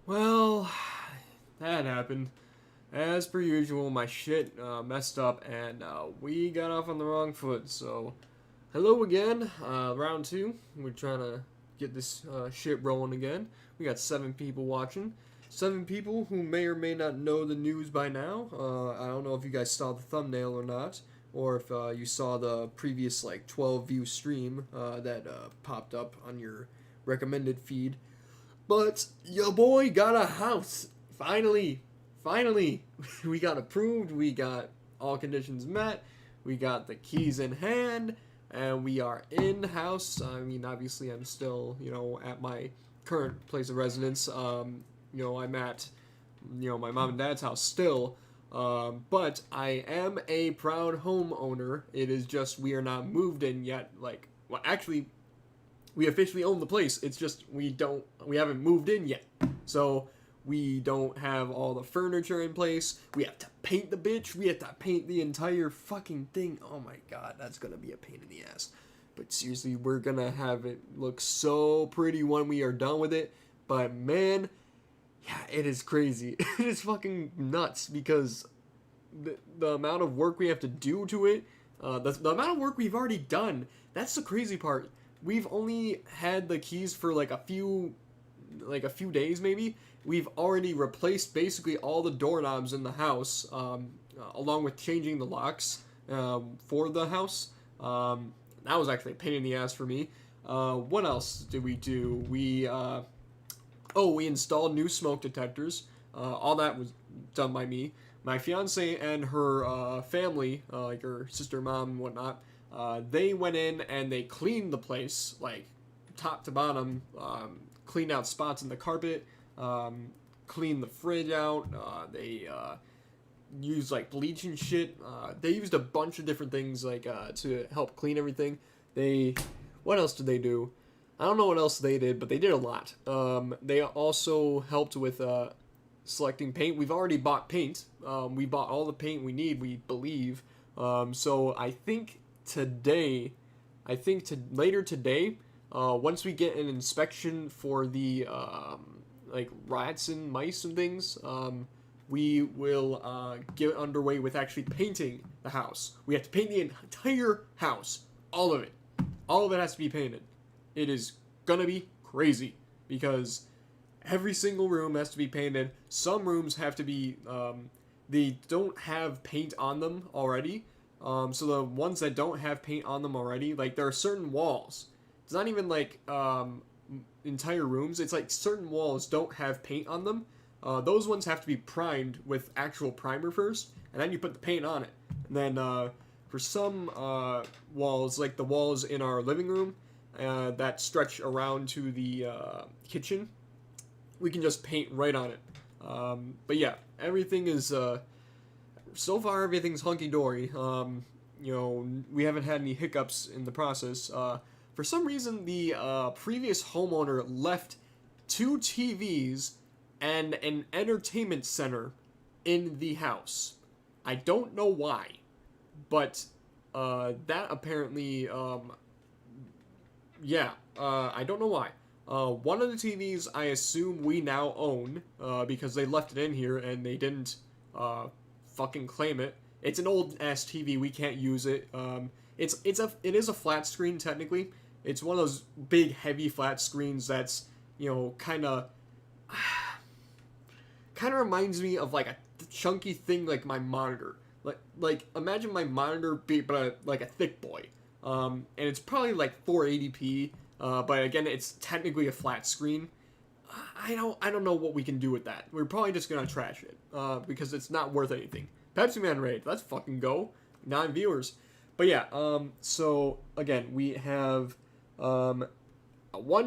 Well, that happened. As per usual, my shit messed up and we got off on the wrong foot. So, hello again. Round two. We're trying to get this shit rolling again. We got 7 people watching. 7 people who may or may not know the news by now. I don't know if you guys saw the thumbnail or not, or if you saw the previous like 12 view stream that popped up on your recommended feed. But your boy got a house. Finally. Finally. We got approved. We got all conditions met. We got the keys in hand. And we are in house. I mean, obviously, I'm still, at my current place of residence. I'm at, my mom and dad's house still. But I am a proud homeowner. It is just we are not moved in yet. Well, actually, we officially own the place. It's just we haven't moved in yet. So we don't have all the furniture in place. We have to paint the bitch. We have to paint the entire fucking thing. Oh my god, that's gonna be a pain in the ass. But seriously, we're gonna have it look so pretty when we are done with it. But man, yeah, it is crazy. It is fucking nuts because the amount of work we have to do to it, the amount of work we've already done. That's the crazy part. We've only had the keys for like a few days maybe. We've already replaced basically all the doorknobs in the house, along with changing the locks for the house. That was actually a pain in the ass for me. What else did we do? We installed new smoke detectors. All that was done by me. My fiance and her family, like her sister, mom, and whatnot, they went in and they cleaned the place, like top to bottom, cleaned out spots in the carpet, cleaned the fridge out. They used like bleach and shit. They used a bunch of different things like to help clean everything. What else did they do? I don't know what else they did, but they did a lot. They also helped with selecting paint. We've already bought paint. We bought all the paint we need, we believe. So I think later today, once we get an inspection for the like rats and mice and things, we will get underway with actually painting the house. We have to paint the entire house, all of it. All of it has to be painted. It is gonna be crazy because every single room has to be painted. Some rooms have to be, they don't have paint on them already. So the ones that don't have paint on them already, like there are certain walls. It's not even like entire rooms. It's like certain walls don't have paint on them. Those ones have to be primed with actual primer first, and then you put the paint on it. And then for some walls, like the walls in our living room that stretch around to the kitchen, we can just paint right on it. But yeah, everything is so far everything's hunky dory. We haven't had any hiccups in the process. For some reason, the previous homeowner left 2 TVs and an entertainment center in the house. I don't know why, but that apparently, I don't know why. One of the TVs I assume we now own because they left it in here and they didn't fucking claim it. It's an old ass TV. We can't use it. It is a flat screen technically. It's one of those big heavy flat screens that's kind of reminds me of like a chunky thing like my monitor. Like imagine my monitor but like a thick boy. And it's probably like 480p. But again, it's technically a flat screen. I don't know what we can do with that. We're probably just gonna trash it because it's not worth anything. Pepsi Man raid, let's fucking go. 9 viewers. But yeah, so again, we have one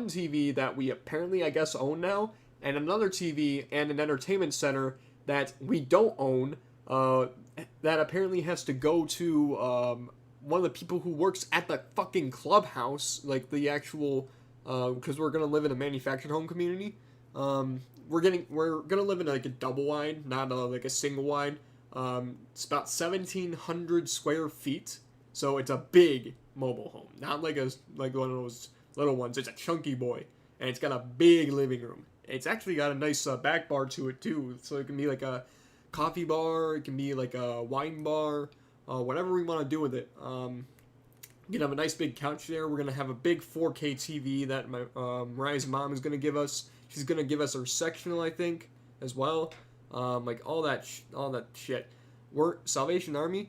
TV that we apparently I guess own now, and another TV and an entertainment center that we don't own. That apparently has to go to one of the people who works at the fucking clubhouse, like the actual, because we're gonna live in a manufactured home community. We're gonna live in like a double wide, not like a single wide. It's about 1,700 square feet, so it's a big mobile home, not like one of those little ones. It's a chunky boy, and it's got a big living room. it's actually got a nice back bar to it too. So it can be like a coffee bar, it can be like a wine bar, whatever we want to do with it. You can have a nice big couch there. We're gonna have a big 4K TV that my Mariah's mom is gonna give us. She's gonna give us her sectional, I think, as well. Like all that shit. We're Salvation Army.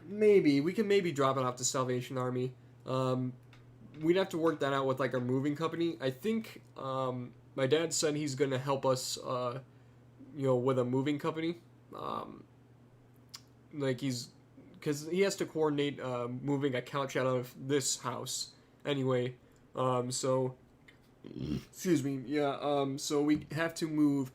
Maybe we can maybe drop it off to Salvation Army. We'd have to work that out with like our moving company. I think my dad said he's gonna help us, with a moving company. Like because he has to coordinate moving a couch out of this house anyway. So excuse me. Yeah. So we have to move.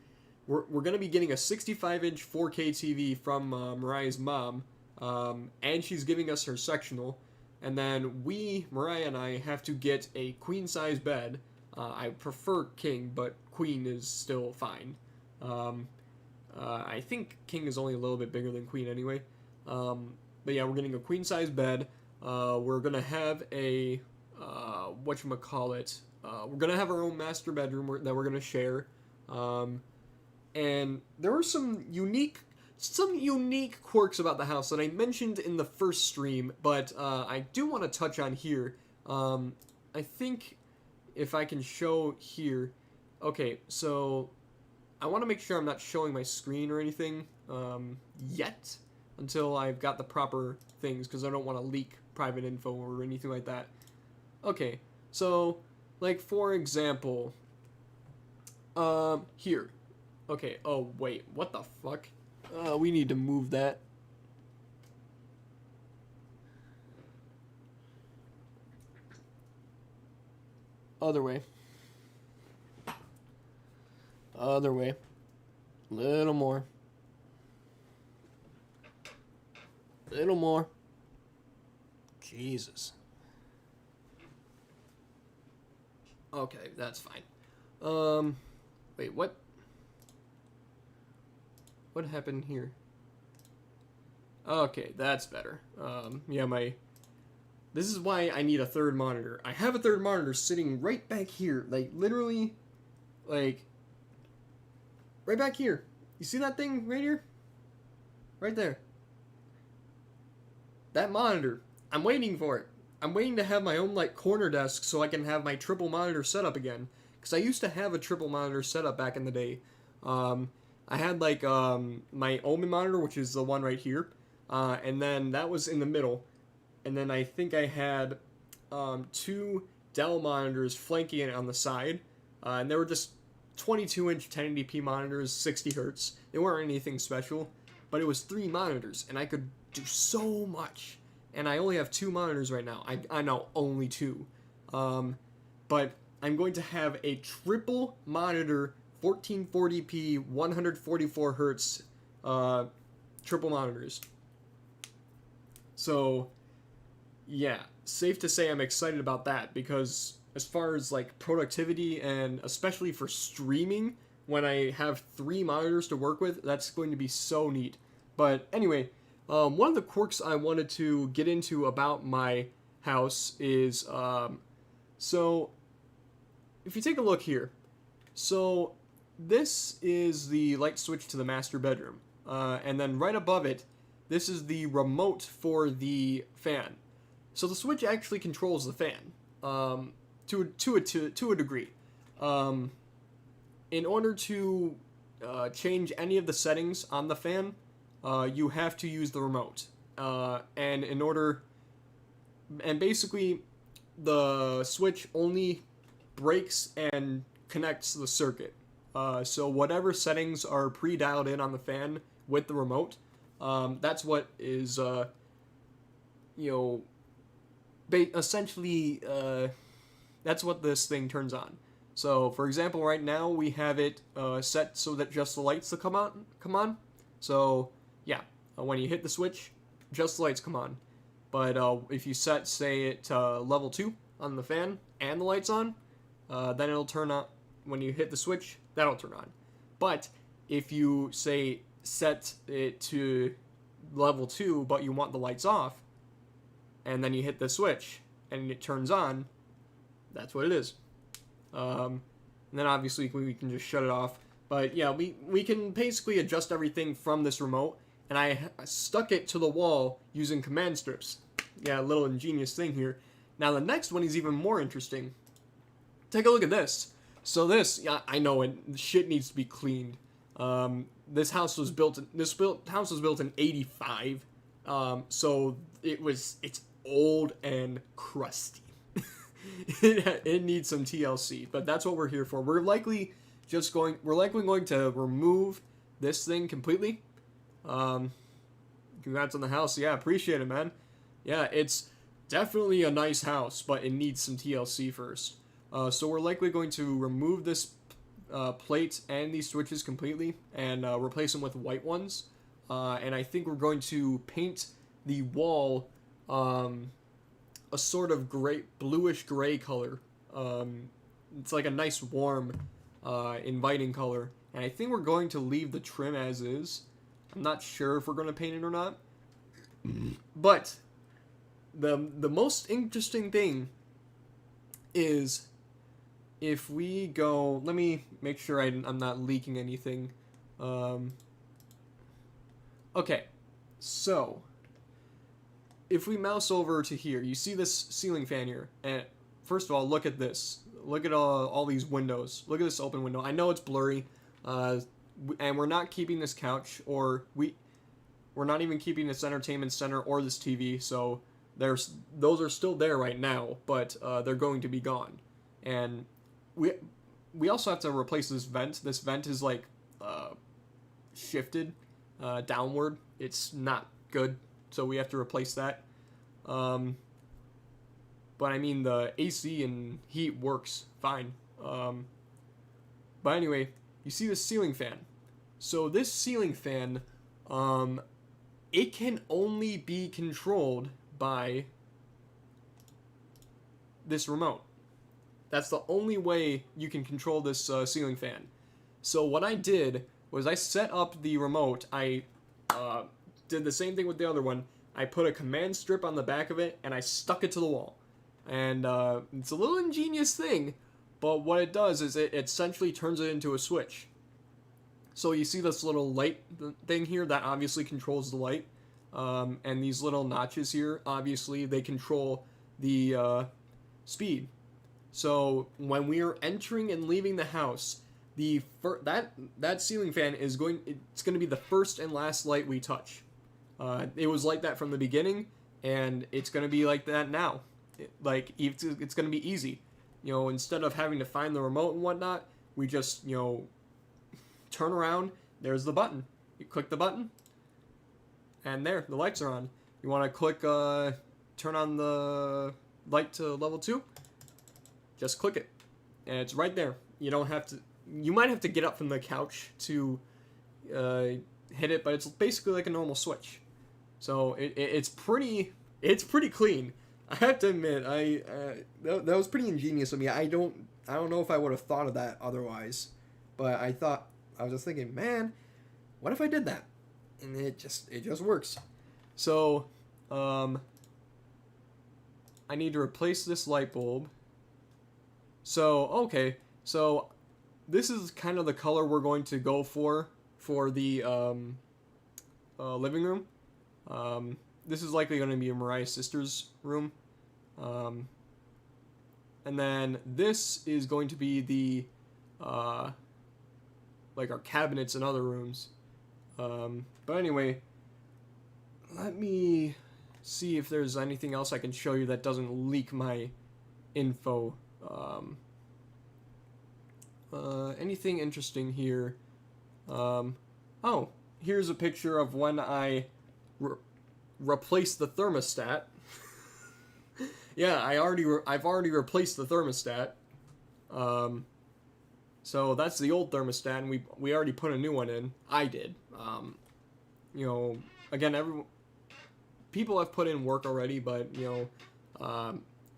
We're gonna be getting a 65-inch 4K TV from Mariah's mom. And she's giving us her sectional. And then Mariah and I, have to get a queen-size bed. I prefer king, but queen is still fine. I think king is only a little bit bigger than queen anyway. But yeah, we're getting a queen-size bed. We're going to have a, whatchamacallit, we're going to have our own master bedroom that we're going to share. And there are some unique quirks about the house that I mentioned in the first stream, but I do want to touch on here. I think if I can show here. Okay, so I want to make sure I'm not showing my screen or anything yet until I've got the proper things, because I don't want to leak private info or anything like that. Okay, so like for example, here. Okay, oh wait, what the fuck? We need to move that. Other way. Other way. Little more. Little more. Jesus. Okay, that's fine. Wait, what? What happened here? Okay, that's better. Yeah, this is why I need a third monitor. I have a third monitor sitting right back here. Like, literally, like, right back here. You see that thing right here? Right there. That monitor. I'm waiting for it. I'm waiting to have my own, like, corner desk so I can have my triple monitor setup again. Because I used to have a triple monitor setup back in the day. I had, like, my Omen monitor, which is the one right here. And then that was in the middle. And then I think I had two Dell monitors flanking it on the side. And they were just 22-inch 1080p monitors, 60 hertz. They weren't anything special. But it was 3 monitors, and I could do so much. And I only have 2 monitors right now. I know, only 2. But I'm going to have a triple monitor 1440p 144 hertz triple monitors. So yeah, safe to say I'm excited about that, because as far as like productivity, and especially for streaming when I have 3 monitors to work with, that's going to be so neat. But anyway, one of the quirks I wanted to get into about my house is so if you take a look here, so this is the light switch to the master bedroom, and then right above it, this is the remote for the fan. So the switch actually controls the fan to a degree. In order to change any of the settings on the fan, you have to use the remote. And basically, the switch only breaks and connects the circuit. So whatever settings are pre-dialed in on the fan with the remote, that's what is, essentially, that's what this thing turns on. So, for example, right now we have it set so that just the lights come on. So, yeah, when you hit the switch, just the lights come on. But if you set, say, it to level 2 on the fan and the lights on, then it'll turn on. When you hit the switch, that'll turn on. But if you, say, set it to level 2, but you want the lights off, and then you hit the switch, and it turns on, that's what it is. and then obviously we can just shut it off. But yeah, we can basically adjust everything from this remote, and I stuck it to the wall using command strips. Yeah, a little ingenious thing here. Now the next one is even more interesting. Take a look at this. So this, yeah, I know it. Shit needs to be cleaned. This house was built. House was built in '85. So it's old and crusty. It needs some TLC, but that's what we're here for. We're likely going to remove this thing completely. Congrats on the house. Yeah, appreciate it, man. Yeah, it's definitely a nice house, but it needs some TLC first. So we're likely going to remove this plate and these switches completely and replace them with white ones. And I think we're going to paint the wall a sort of bluish gray color. It's like a nice warm, inviting color. And I think we're going to leave the trim as is. I'm not sure if we're going to paint it or not. But the most interesting thing is if we go, let me make sure I'm not leaking anything. Okay, so if we mouse over to here, you see this ceiling fan here, and first of all, look at this. Look at all these windows. Look at this open window. I know it's blurry, and we're not keeping this couch, or we're not even keeping this entertainment center or this TV, so those are still there right now, but they're going to be gone. And we also have to replace this vent. This vent is like shifted downward. It's not good, so we have to replace that. But I mean, the AC and heat works fine. But anyway, you see this ceiling fan. So this ceiling fan, it can only be controlled by this remote. That's the only way you can control this ceiling fan. So what I did was I set up the remote. I did the same thing with the other one. I put a command strip on the back of it, and I stuck it to the wall. And it's a little ingenious thing, but what it does is it essentially turns it into a switch. So you see this little light thing here that obviously controls the light. And these little notches here, obviously, they control the speed. So when we are entering and leaving the house, that ceiling fan it's going to be the first and last light we touch. It was like that from the beginning, and it's going to be like that now. It's going to be easy. You know, instead of having to find the remote and whatnot, we just, turn around. There's the button. You click the button, and there, the lights are on. You want to click, turn on the light to level 2? Just click it, and it's right there. You don't have to. You might have to get up from the couch to hit it, but it's basically like a normal switch. So it's pretty clean. I have to admit, that was pretty ingenious of me. I don't know if I would have thought of that otherwise, but I was just thinking, man, what if I did that? And it just works. So I need to replace this light bulb. So okay, so this is kind of the color we're going to go for the living room. This is likely going to be Mariah's sister's room. And then this is going to be the like our cabinets and other rooms. But anyway, let me see if there's anything else I can show you that doesn't leak my info. Anything interesting here? Oh, here's a picture of when I replaced the thermostat. Yeah, I've already replaced the thermostat. So that's the old thermostat, and we already put a new one in. I did. Again, people have put in work already, but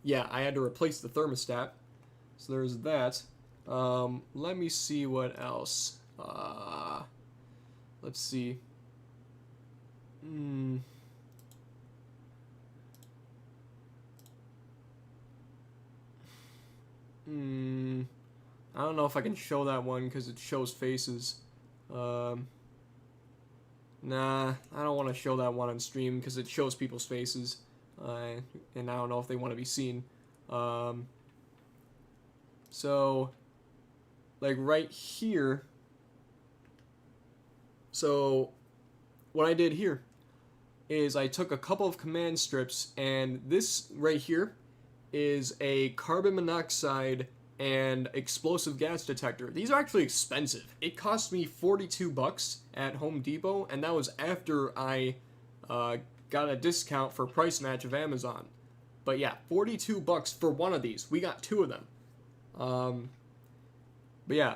yeah, I had to replace the thermostat. So there's that. Let me see what else. Let's see. I don't know if I can show that one because it shows faces. Nah, I don't want to show that one on stream because it shows people's faces. And I don't know if they want to be seen. So, like right here. So, what I did here is I took a couple of command strips, and this right here is a carbon monoxide and explosive gas detector. These are actually expensive. It cost me $42 at Home Depot, and that was after I got a discount for price match of Amazon. But yeah, $42 for one of these. We got two of them. But yeah,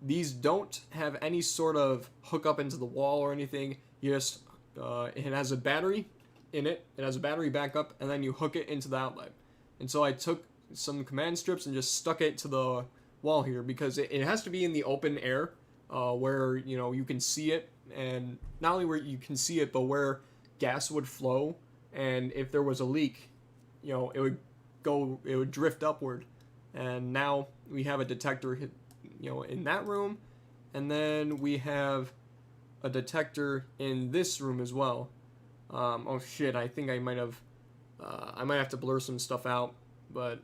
these don't have any sort of hookup into the wall or anything. You just it has a battery in it. It has a battery backup, and then you hook it into the outlet. And so I took some command strips and just stuck it to the wall here because it has to be in the open air where you can see it, and not only where you can see it, but where gas would flow, and if there was a leak, it would drift upward. And now we have a detector in that room, and then we have a detector in this room as well. Oh shit, I think I might have to blur some stuff out, but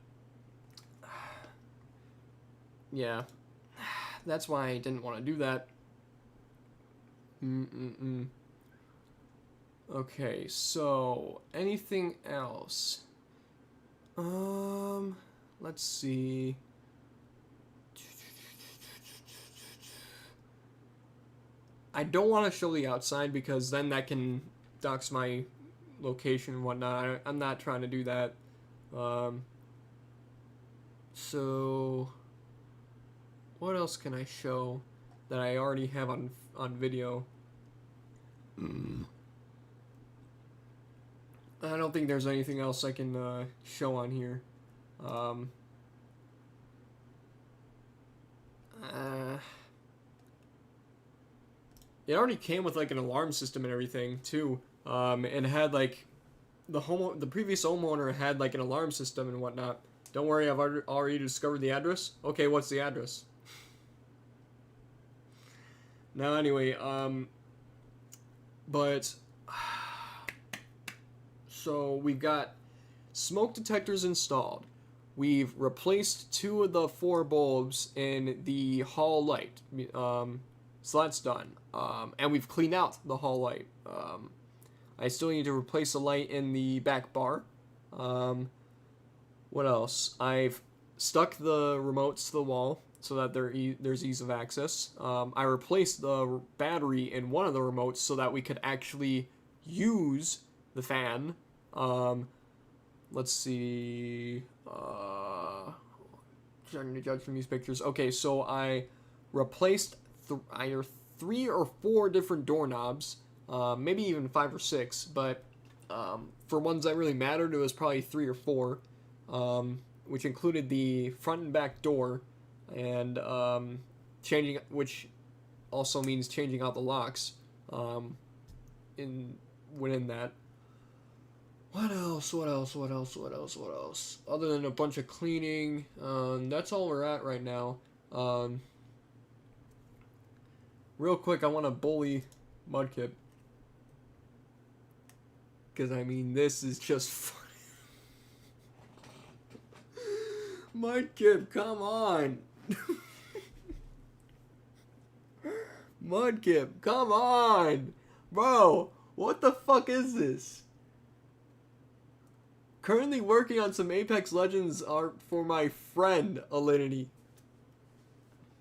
yeah, that's why I didn't want to do that. Okay, so anything else? Let's see. I don't want to show the outside because then that can dox my location and whatnot. I'm not trying to do that. So what else can I show that I already have on video? I don't think there's anything else I can show on here. It already came with like an alarm system and everything too, and had like the previous homeowner had like an alarm system and whatnot. Don't worry, I've already discovered the address. Okay, what's the address? Now anyway, but so we've got smoke detectors installed. We've replaced 2 of the 4 bulbs in the hall light. So that's done. And we've cleaned out the hall light. I still need to replace the light in the back bar. What else? I've stuck the remotes to the wall so that there's ease of access. I replaced the battery in one of the remotes so that we could actually use the fan. Let's see. Trying to judge from these pictures. Okay, so I replaced either 3 or 4 different doorknobs, maybe even 5 or 6, but for ones that really mattered, it was probably 3 or 4, which included the front and back door, and which also means changing out the locks within that. What else? Other than a bunch of cleaning, that's all we're at right now. Real quick, I want to bully Mudkip. Because, I mean, this is just funny. Mudkip, come on. Mudkip, come on. Bro, what the fuck is this? Currently working on some Apex Legends art for my friend, Alinity.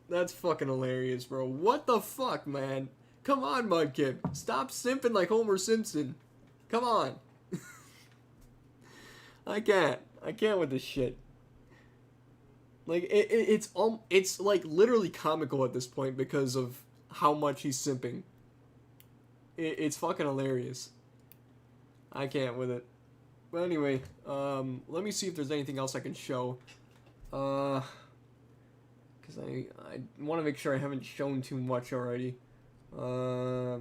That's fucking hilarious, bro. What the fuck, man? Come on, Mudkip. Stop simping like Homer Simpson. Come on. I can't with this shit. Like, it's like literally comical at this point because of how much he's simping. It's fucking hilarious. I can't with it. But anyway, let me see if there's anything else I can show. Because I want to make sure I haven't shown too much already. I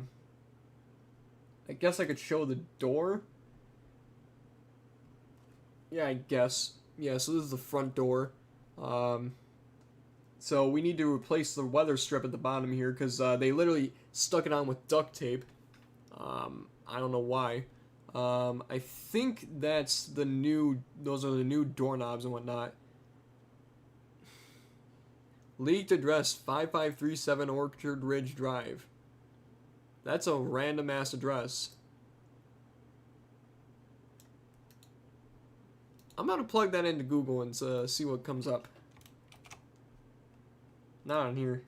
guess I could show the door. Yeah, I guess. Yeah, so this is the front door. So we need to replace the weather strip at the bottom here because they literally stuck it on with duct tape. I don't know why. I think that's the new. Those are the new doorknobs and whatnot. Leaked address 5537 Orchard Ridge Drive. That's a random ass address. I'm gonna plug that into Google and see what comes up. Not on here.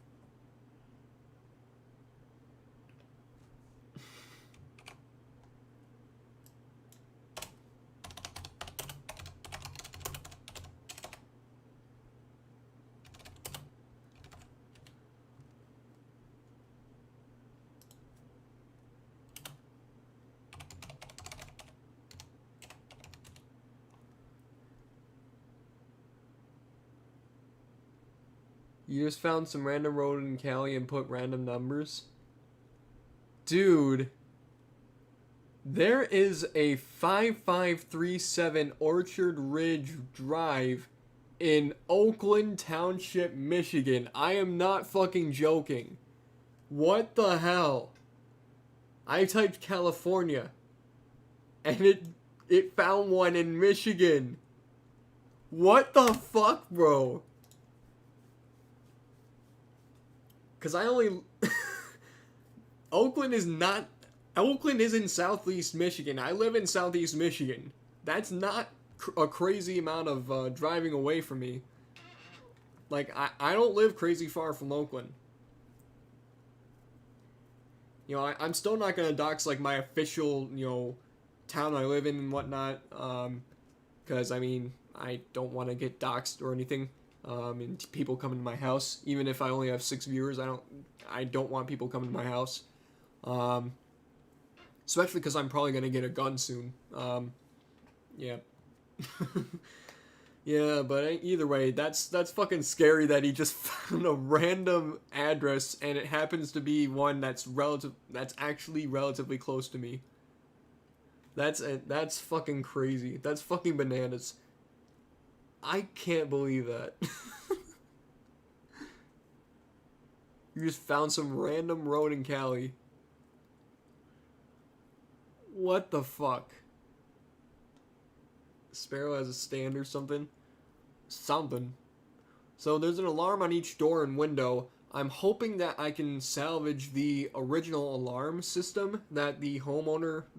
You just found some random road in Cali and put random numbers? Dude, there is a 5537 Orchard Ridge Drive in Oakland Township, Michigan. I am not fucking joking. What the hell? I typed California and it found one in Michigan. What the fuck, bro? Because I only... Oakland is in Southeast Michigan. I live in Southeast Michigan. That's not a crazy amount of driving away from me. Like, I don't live crazy far from Oakland. You know, I'm still not going to dox, like, my official, you know, town I live in and whatnot. Because, I mean, I don't want to get doxed or anything. And people coming to my house, even if I only have 6 viewers, I don't want people coming to my house. Especially because I'm probably gonna get a gun soon. Yeah. Yeah, but either way, that's fucking scary that he just found a random address and it happens to be one that's actually relatively close to me. That's fucking crazy. That's fucking bananas. I can't believe that. You just found some random road in Cali. What the fuck? Sparrow has a stand or something? Something. So there's an alarm on each door and window. I'm hoping that I can salvage the original alarm system that the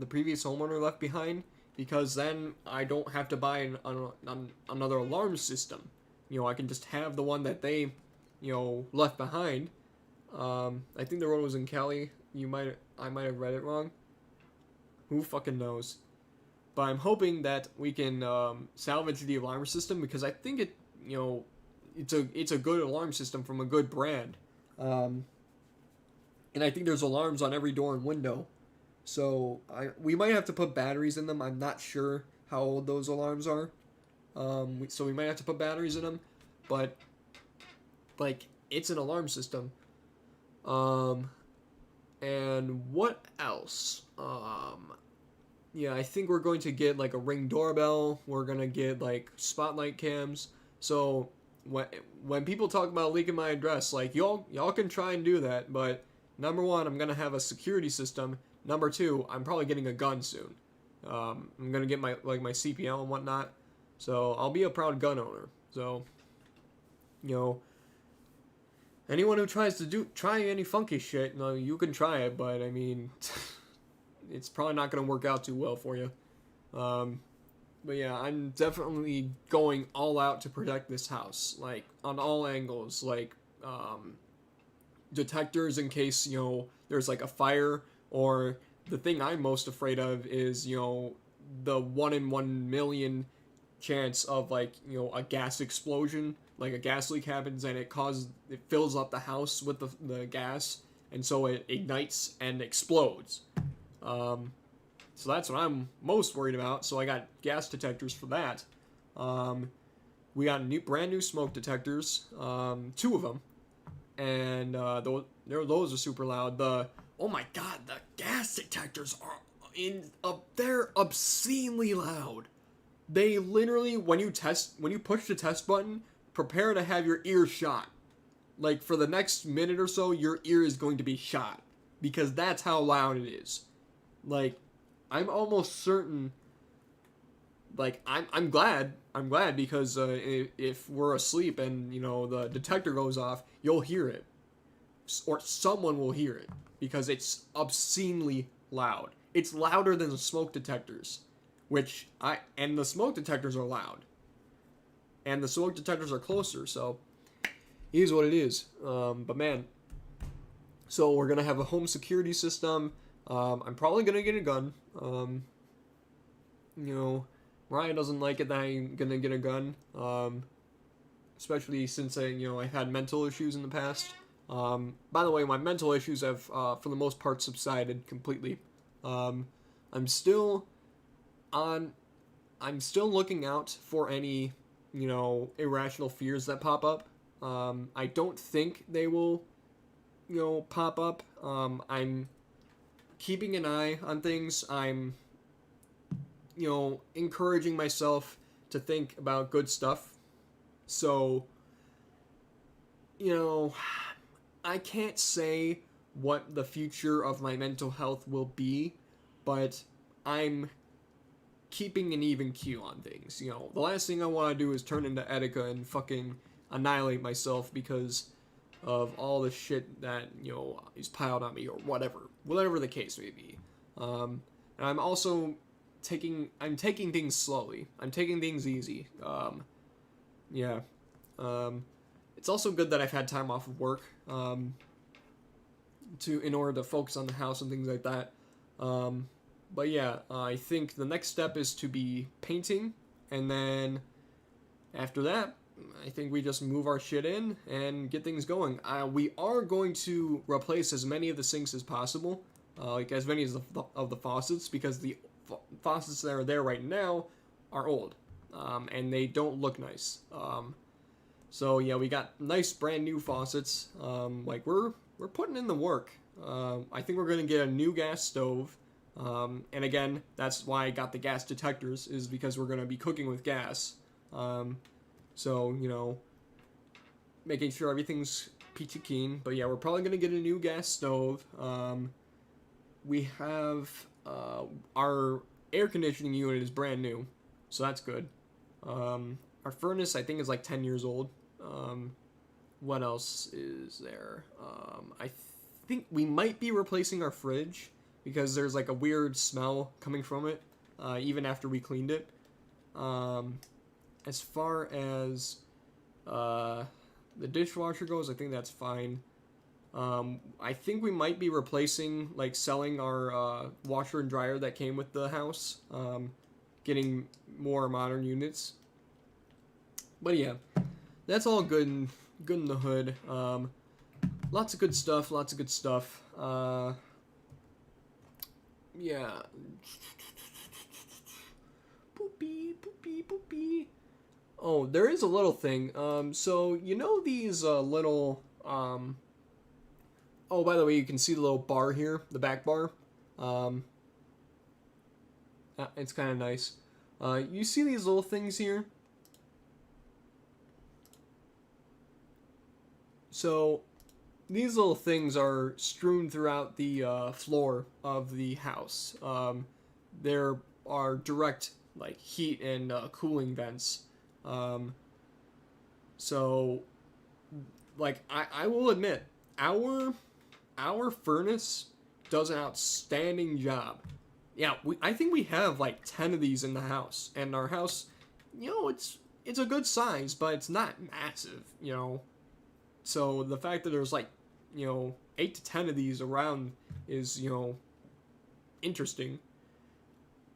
previous homeowner left behind. Because then I don't have to buy another alarm system. You know, I can just have the one that they, you know, left behind. I think the road was in Cali. I might have read it wrong. Who fucking knows? But I'm hoping that we can salvage the alarm system because I think it's a good alarm system from a good brand. And I think there's alarms on every door and window. So we might have to put batteries in them. I'm not sure how old those alarms are. So we might have to put batteries in them. But, like, it's an alarm system. And what else? Yeah, I think we're going to get, like, a Ring doorbell. We're going to get, like, spotlight cams. So when people talk about leaking my address, like, y'all can try and do that. But, number one, I'm going to have a security system. Number two, I'm probably getting a gun soon. I'm gonna get my CPL and whatnot. So I'll be a proud gun owner. So, you know, anyone who tries to try any funky shit, you know, you can try it, but I mean, it's probably not gonna work out too well for you. But yeah, I'm definitely going all out to protect this house, like on all angles, like detectors in case, you know, there's like a fire. Or the thing I'm most afraid of is, you know, the 1 in 1 million chance of, like, you know, a gas explosion. Like a gas leak happens and it fills up the house with the gas. And so it ignites and explodes. So that's what I'm most worried about. So I got gas detectors for that. We got brand new smoke detectors. 2 of them. And those are super loud. Oh my god, the gas detectors they're obscenely loud. They literally, when you push the test button, prepare to have your ears shot. like for the next minute or so, your ear is going to be shot because that's how loud it is. Like, I'm almost certain. Like, I'm glad because if we're asleep and the detector goes off, you'll hear it, or someone will hear it because it's obscenely loud. It's louder than the smoke detectors, and the smoke detectors are loud, and the smoke detectors are closer. So, it is what it is. But man, so we're gonna have a home security system. I'm probably gonna get a gun. You know, Ryan doesn't like it that I'm gonna get a gun. Especially since I've had mental issues in the past. By the way, my mental issues have, for the most part, subsided completely. I'm still on. I'm still looking out for any, irrational fears that pop up. I don't think they will, pop up. I'm keeping an eye on things. I'm, encouraging myself to think about good stuff. So, I can't say what the future of my mental health will be, but I'm keeping an even keel on things. The last thing I want to do is turn into Etika and fucking annihilate myself because of all the shit that, is piled on me or whatever the case may be. And I'm also I'm taking things slowly. I'm taking things easy. Yeah. It's also good that I've had time off of work, in order to focus on the house and things like that. But yeah, I think the next step is to be painting, and then after that, I think we just move our shit in and get things going. We are going to replace as many of the sinks as possible, like as many as of the faucets, because the faucets that are there right now are old, and they don't look nice. So yeah, we got nice brand new faucets. Like we're putting in the work. I think we're gonna get a new gas stove. And again, that's why I got the gas detectors, is because we're gonna be cooking with gas. So making sure everything's peachy keen. But yeah, we're probably gonna get a new gas stove. We have our air conditioning unit is brand new, so that's good. Our furnace, I think, is like 10 years old. What else is there? I think we might be replacing our fridge because there's like a weird smell coming from it, even after we cleaned it. As far as the dishwasher goes, I think that's fine. I think we might be replacing, like, selling our washer and dryer that came with the house, getting more modern units. But yeah, that's all good in the hood. Lots of good stuff. Yeah. Poopy. Oh, there is a little thing. So these little Oh, by the way, you can see the little bar here, the back bar. It's kind of nice. You see these little things here? So, these little things are strewn throughout the floor of the house. There are direct, like, heat and cooling vents. So, like, I will admit, our furnace does an outstanding job. Yeah, I think we have like 10 of these in the house, and our house, it's a good size, but it's not massive, So the fact that there's like, 8 to 10 of these around is, interesting.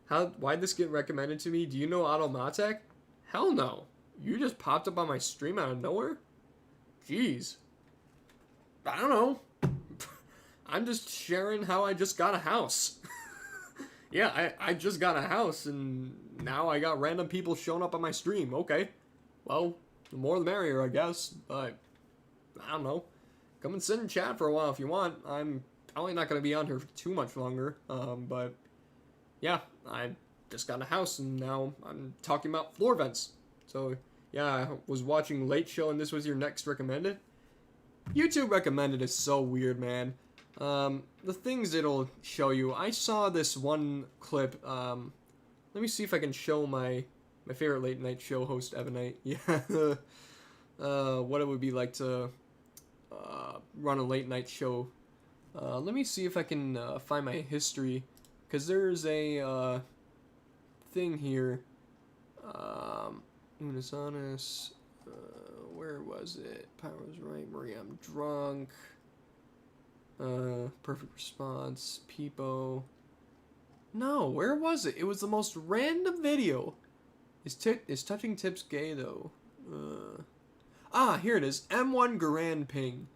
Why'd this get recommended to me? Do you know Automatek? Hell no. You just popped up on my stream out of nowhere? Jeez. I don't know. I'm just sharing how I just got a house. Yeah, I just got a house, and now I got random people showing up on my stream. Okay. Well, the more the merrier, I guess. But, I don't know. Come and sit and chat for a while if you want. I'm probably not going to be on here for too much longer. But, yeah, I just got a house, and now I'm talking about floor vents. So, yeah, I was watching Late Show, and this was your next recommended. YouTube recommended is so weird, man. The things it'll show you. I saw this one clip. Let me see if I can show my favorite late night show host, Evanite. Yeah. What it would be like to run a late night show. Let me see if I can find my history, because there's a thing here. Unis Honest. Where was it? Power's right. Marie, I'm drunk. Perfect response. Peepo. No, where was it? It was the most random video. Is touching tips gay though? Here it is. M1 Garand ping.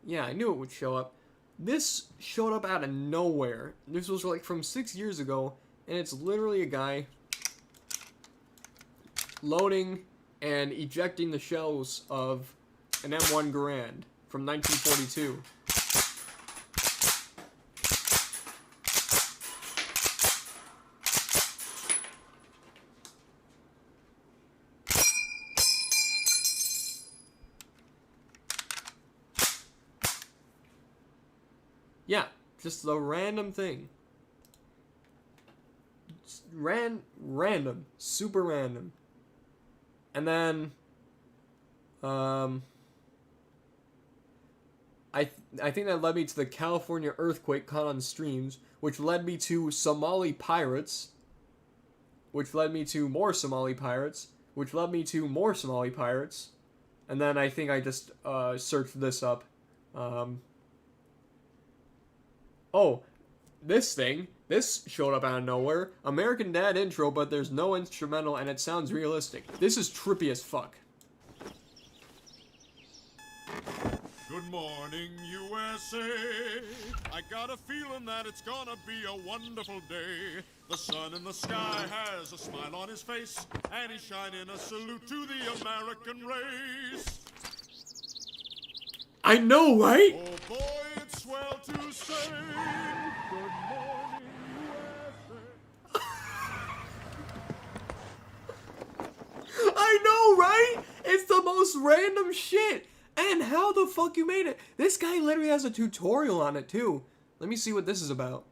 Yeah, I knew it would show up. This showed up out of nowhere. This was like from 6 years ago, and it's literally a guy loading and ejecting the shells of an M1 Garand from 1942. Yeah, just a random thing. Random, super random. And then, I think that led me to the California earthquake caught on streams, which led me to Somali pirates, which led me to more Somali pirates, which led me to more Somali pirates, and then I think I just searched this up. Oh, this showed up out of nowhere. American Dad intro, but there's no instrumental and it sounds realistic. This is trippy as fuck. Good morning, USA. I got a feeling that it's gonna be a wonderful day. The sun in the sky has a smile on his face, and he's shining a salute to the American race. I know, right? Oh boy, it's swell to say, good morning, USA. I know, right? It's the most random shit. And how the fuck you made it? This guy literally has a tutorial on it too. Let me see what this is about.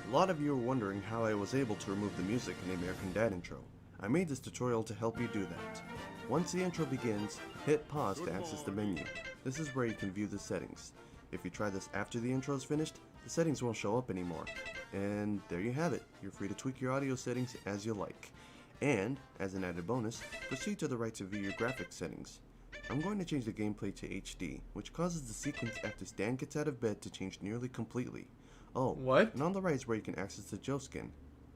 A lot of you are wondering how I was able to remove the music in the American Dad intro. I made this tutorial to help you do that. Once the intro begins, hit pause to access the menu. This is where you can view the settings. If you try this after the intro is finished, the settings won't show up anymore. And there you have it. You're free to tweak your audio settings as you like. And, as an added bonus, proceed to the right to view your graphics settings. I'm going to change the gameplay to HD, which causes the sequence after Stan gets out of bed to change nearly completely. Oh, what? And on the right is where you can access the Joe skin.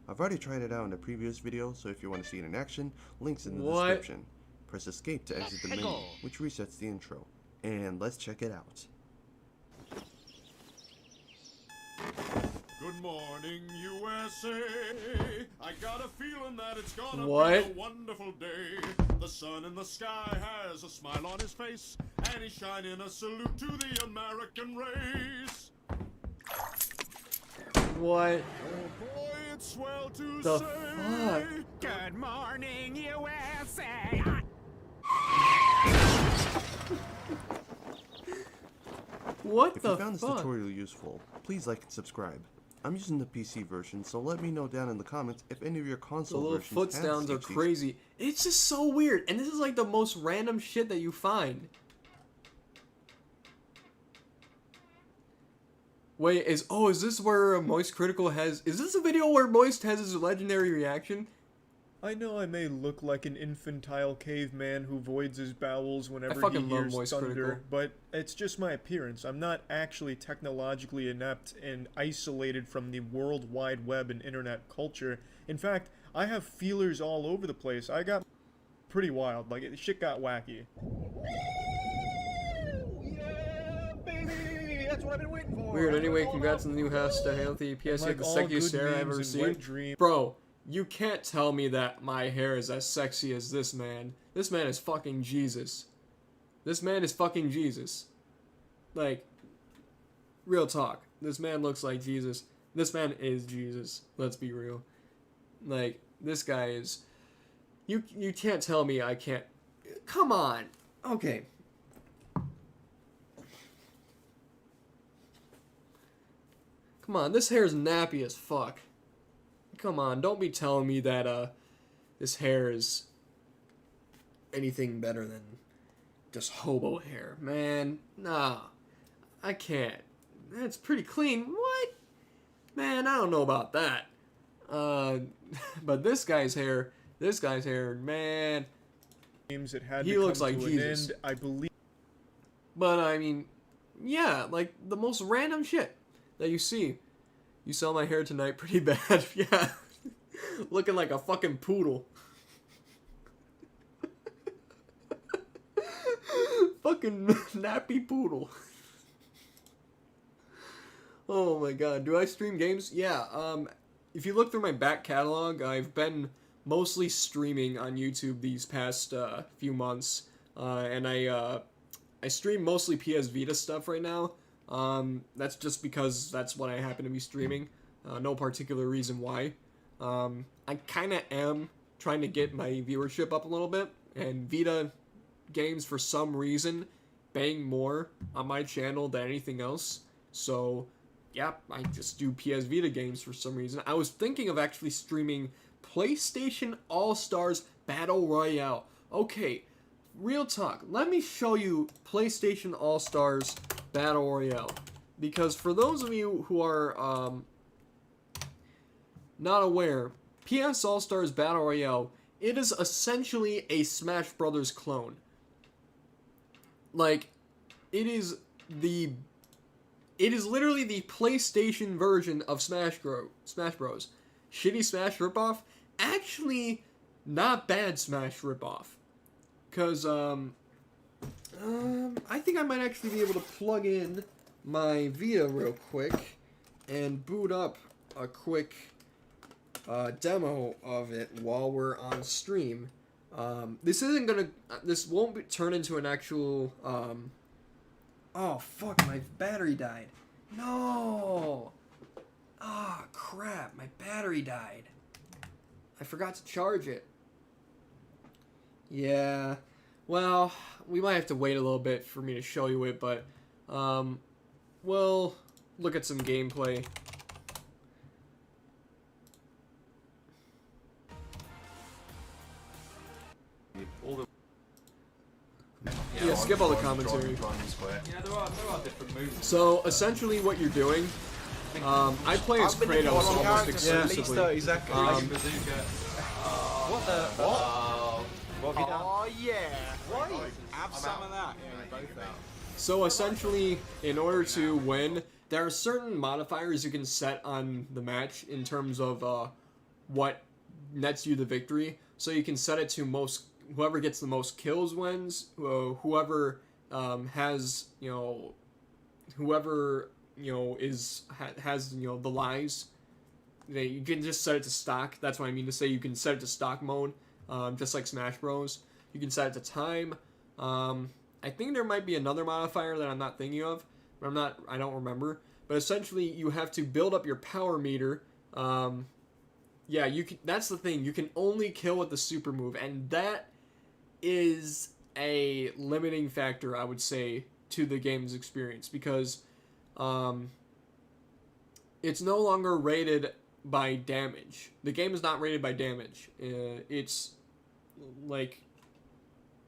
I've already tried it out in a previous video, so if you want to see it in action, links in the description. Press escape to exit the menu, which resets the intro. And let's check it out. Good morning, USA. I got a feeling that it's gonna be a wonderful day. The sun in the sky has a smile on his face, and he's shining a salute to the American race. What? Oh boy, it's swell to The say. fuck? Good morning, USA. What If the you found this fuck? tutorial useful, please like and subscribe. I'm using the PC version, so let me know down in the comments if any of your The console little versions foot have sounds are these features. crazy. It's just so weird, and this is like the most random shit that you find. Wait, is this where Moist Critical has... Is this a video where Moist has his legendary reaction? I know I may look like an infantile caveman who voids his bowels whenever he fucking love hears Moist thunder, Critical. but it's just my appearance. I'm not actually technologically inept and isolated from the World Wide Web and internet culture. In fact, I have feelers all over the place. I got pretty wild. Like, shit got wacky. Yeah, baby, that's what I've been waiting for. Weird, anyway, congrats on the new house to Healthy. PS, Like the all sexiest good hair I've memes ever and seen. wet dreams. Bro, you can't tell me that my hair is as sexy as this man. This man is fucking Jesus. This man is fucking Jesus. Like, real talk. This man looks like Jesus. This man is Jesus. Let's be real. Like, this guy is... You can't tell me I can't... Come on. Okay. Come on, this hair's nappy as fuck. Come on, don't be telling me that this hair is anything better than just hobo hair. Man, nah. I can't. That's pretty clean. What? Man, I don't know about that. But this guy's hair, man, Games, it had he to looks come like to Jesus. an end. I believe. But I mean, yeah, like the most random shit that you see. You saw my hair tonight, pretty bad. Yeah, looking like a fucking poodle. Fucking nappy poodle. Oh my god, do I stream games? Yeah, if you look through my back catalog, I've been mostly streaming on YouTube these past few months, and I stream mostly PS Vita stuff right now. That's just because that's what I happen to be streaming. No particular reason why. I kind of am trying to get my viewership up a little bit, and Vita games for some reason bang more on my channel than anything else. So, yeah, I just do PS Vita games for some reason. I was thinking of actually streaming PlayStation All-Stars Battle Royale. Okay, real talk. Let me show you PlayStation All-Stars Battle Royale. Because for those of you who are not aware, PS All-Stars Battle Royale, it is essentially a Smash Brothers clone. Like, it is literally the PlayStation version of Smash Bros. Shitty Smash ripoff? Actually, not bad Smash ripoff. Because, I think I might actually be able to plug in my Vita real quick and boot up a quick demo of it while we're on stream. This won't turn into an actual, oh fuck, my battery died. No! Ah, crap, my battery died. I forgot to charge it. Yeah, well, we might have to wait a little bit for me to show you it, but, we'll look at some gameplay. Yeah, skip all the commentary. Yeah, there are different moves. So, essentially what you're doing, I play as Kratos almost exclusively. 30 seconds. Bazooka. What the? What have you done? Oh yeah. What? Have some of that. Yeah, both out. So essentially, in order to win, there are certain modifiers you can set on the match in terms of what nets you the victory. So you can set it to whoever gets the most kills wins. Whoever has whoever has the lives. You can just set it to stock. That's what I mean to say. You can set it to stock mode, just like Smash Bros. You can set it to time. I think there might be another modifier that I'm not thinking of, but I don't remember. But essentially, you have to build up your power meter. Yeah, that's the thing. You can only kill with the super move, and that is a limiting factor, I would say, to the game's experience, because it's no longer rated by damage. The game is not rated by damage. It's like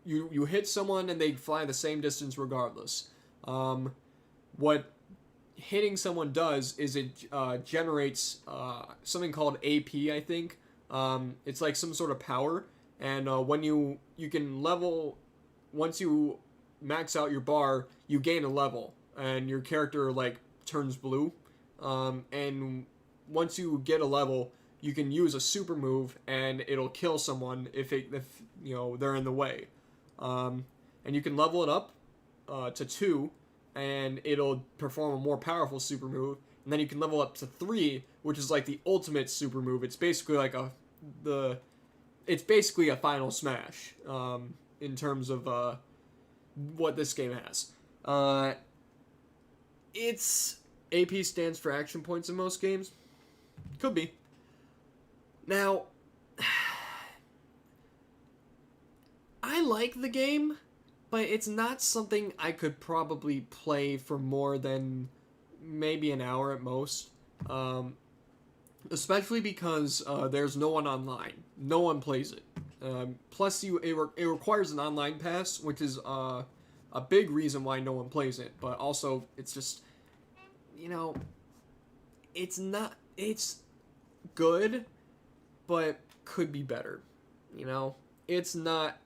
you hit someone and they fly the same distance regardless. What hitting someone does is it generates something called AP, I think. It's like some sort of power, and when you can level, once you max out your bar, you gain a level, and your character like turns blue. And once you get a level, you can use a super move, and it'll kill someone if they're in the way. And you can level it up to 2, and it'll perform a more powerful super move. And then you can level up to 3, which is like the ultimate super move. It's basically like it's basically a final smash in terms of what this game has. It's AP stands for action points in most games. Could be. Now, I like the game, but it's not something I could probably play for more than maybe an hour at most. Especially because there's no one online. No one plays it. Plus, it requires an online pass, which is a big reason why no one plays it. But also, it's just, it's good, but could be better. It's not.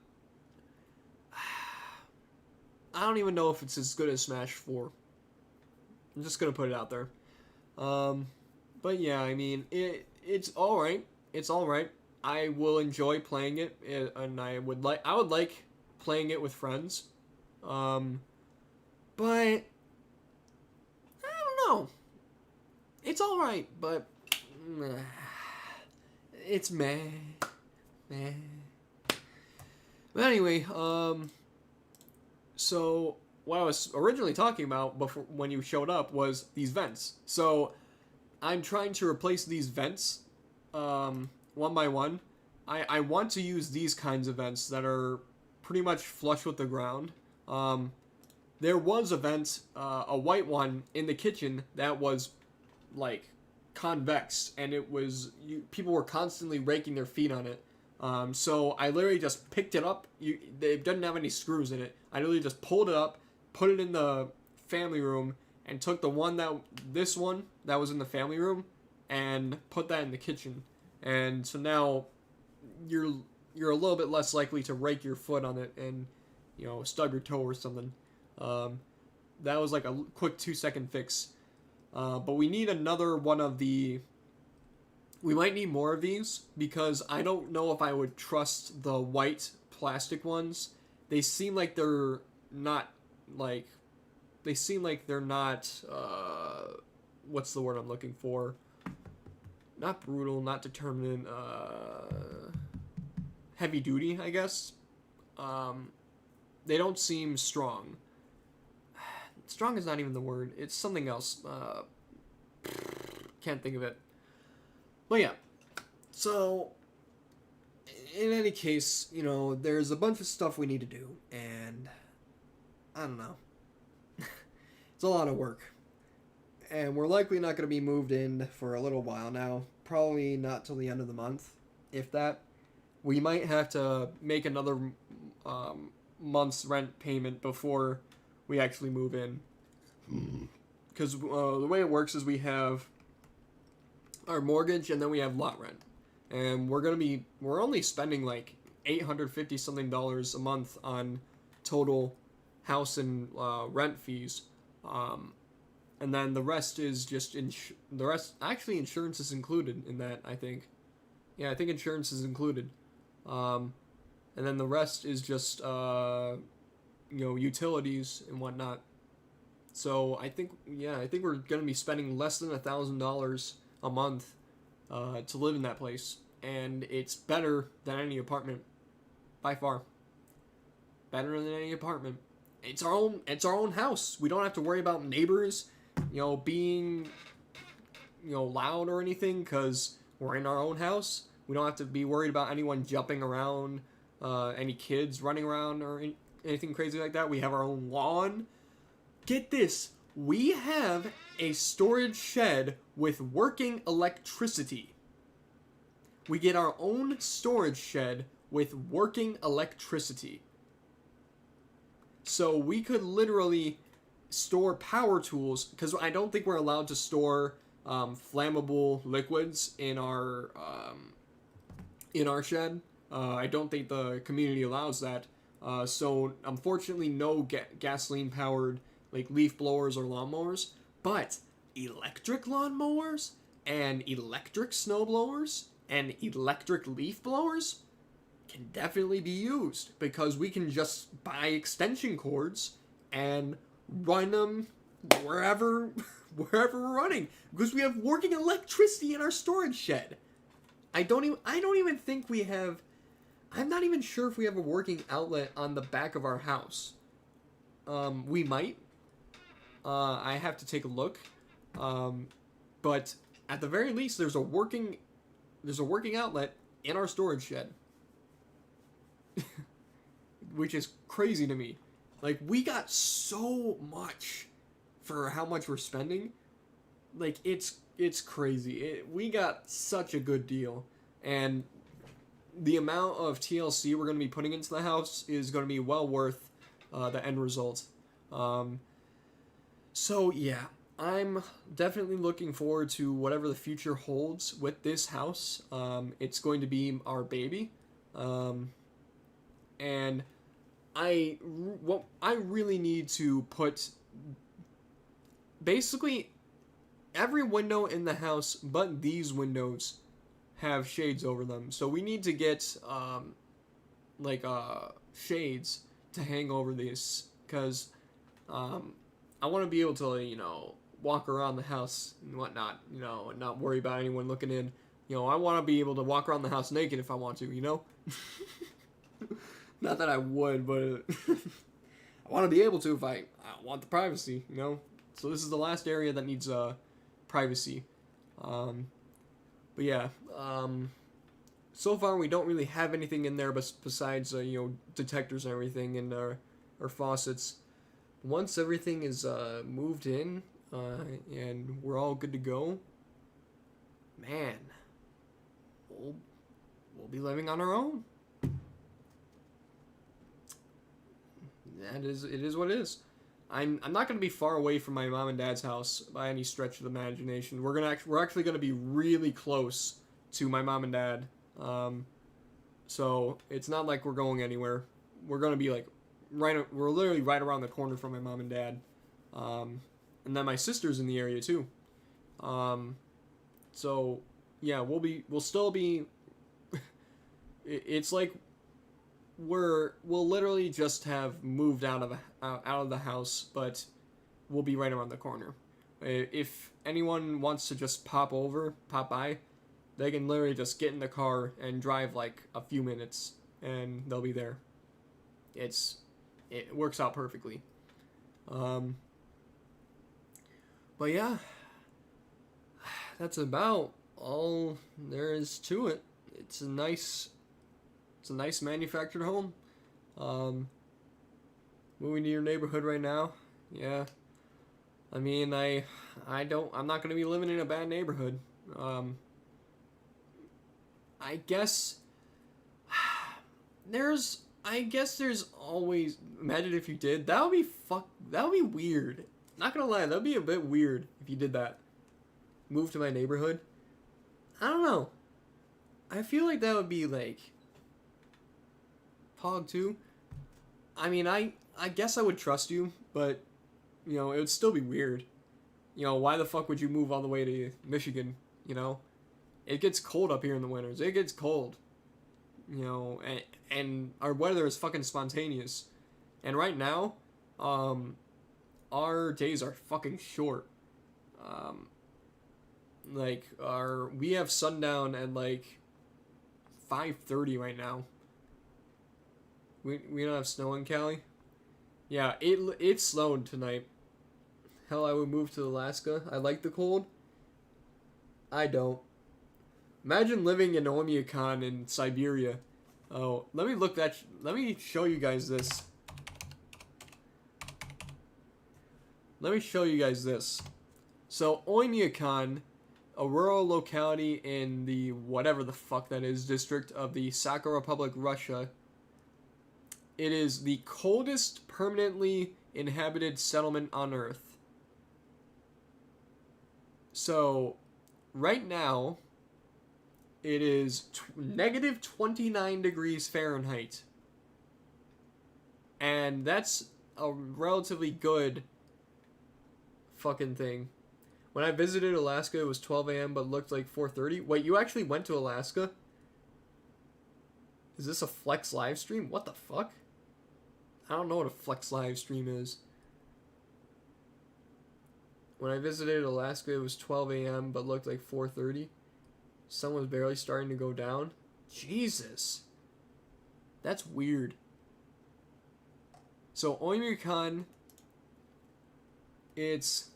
I don't even know if it's as good as Smash 4. I'm just gonna put it out there. But yeah, I mean, it's all right. It's all right. I will enjoy playing it, and I would like playing it with friends. But I don't know. It's all right, but it's meh. But anyway, so what I was originally talking about before when you showed up was these vents. So I'm trying to replace these vents, one by one. I want to use these kinds of vents that are pretty much flush with the ground. There was a vent, a white one in the kitchen that was like convex, and people were constantly raking their feet on it. So I literally just picked it up. It doesn't have any screws in it. I literally just pulled it up, put it in the family room, and took this one that was in the family room, and put that in the kitchen. And so now you're a little bit less likely to rake your foot on it and stub your toe or something. That was like a quick 2-second fix. But we need another one of the. We might need more of these because I don't know if I would trust the white plastic ones. They seem like they're not like. They seem like they're not. What's the word I'm looking for? Not brutal, not determined. Heavy duty, I guess. They don't seem strong. Strong is not even the word. It's something else. Can't think of it. But yeah. So, in any case, there's a bunch of stuff we need to do. And, I don't know. It's a lot of work. And we're likely not going to be moved in for a little while now. Probably not till the end of the month, if that. We might have to make another month's rent payment before we actually move in. Because the way it works is we have our mortgage and then we have lot rent. And we're only spending like $850 something a month on total house and rent fees. And then the rest is just actually insurance is included in that, I think. Yeah, I think insurance is included. And then the rest is just utilities and whatnot. So I think we're gonna be spending less than $1,000 a month to live in that place, and it's better than any apartment by far. Better than any apartment. It's our own house. We don't have to worry about neighbors, being, loud or anything because we're in our own house. We don't have to be worried about anyone jumping around, any kids running around or anything crazy like that. We have our own lawn. Get this. We have a storage shed with working electricity. We get our own storage shed with working electricity. So we could literally store power tools, because I don't think we're allowed to store flammable liquids in our shed. I don't think the community allows that. So unfortunately, no gasoline powered like leaf blowers or lawnmowers, but electric lawnmowers and electric snow blowers and electric leaf blowers can definitely be used, because we can just buy extension cords and run them wherever we're running, because we have working electricity in our storage shed. I don't even think we have. I'm not even sure if we have a working outlet on the back of our house. We might. I have to take a look. But at the very least, there's a working outlet in our storage shed. Which is crazy to me. Like, we got so much for how much we're spending. like it's crazy. We got such a good deal, and the amount of TLC we're going to be putting into the house is going to be well worth the end result. So yeah, I'm definitely looking forward to whatever the future holds with this house. It's going to be our baby, and I really need to put basically every window in the house, but these windows have shades over them. So we need to get shades to hang over these, because I want to be able to, walk around the house and whatnot, and not worry about anyone looking in. I want to be able to walk around the house naked if I want to. Not that I would, but I want to be able to if I want the privacy. So this is the last area that needs privacy. But yeah, so far we don't really have anything in there besides detectors and everything, and our faucets. Once everything is moved in and we're all good to go, man, we'll be living on our own. It is what it is. I'm not gonna be far away from my mom and dad's house by any stretch of the imagination. We're actually gonna be really close to my mom and dad. So it's not like we're going anywhere. We're gonna be like we're literally right around the corner from my mom and dad. And then my sister's in the area too. So yeah, we'll still be. It's like we'll literally just have moved out of the house, but we'll be right around the corner. If anyone wants to just pop by, they can literally just get in the car and drive like a few minutes, and they'll be there. It works out perfectly. But yeah, that's about all there is to it. It's a nice manufactured home. Moving to your neighborhood right now. Yeah. I mean, I'm not gonna be living in a bad neighborhood. I guess there's always, imagine if you did. That would be weird. Not gonna lie, that would be a bit weird if you did that. Move to my neighborhood. I don't know. I feel like that would be like Pog 2. I mean, I guess I would trust you, but it would still be weird. Why the fuck would you move all the way to Michigan? It gets cold up here in the winters. It gets cold. And our weather is fucking spontaneous. And right now, our days are fucking short. We have sundown at like 5:30 right now. We don't have snow in Cali. Yeah, it snowed tonight. Hell, I would move to Alaska. I like the cold. I don't. Imagine living in Oymyakon in Siberia. Oh, let me show you guys this. Let me show you guys this. So, Oymyakon, a rural locality in the whatever the fuck that is district of the Sakha Republic, Russia. It is the coldest permanently inhabited settlement on Earth. So, right now, it is negative 29 degrees Fahrenheit. And that's a relatively good fucking thing. When I visited Alaska, it was 12 a.m. but looked like 4:30. Wait, you actually went to Alaska? Is this a Flex live stream? What the fuck? I don't know what a Flex live stream is. When I visited Alaska, it was 12 a.m. but looked like 4:30. Sun was barely starting to go down. Jesus. That's weird. So, Oymyakon, it's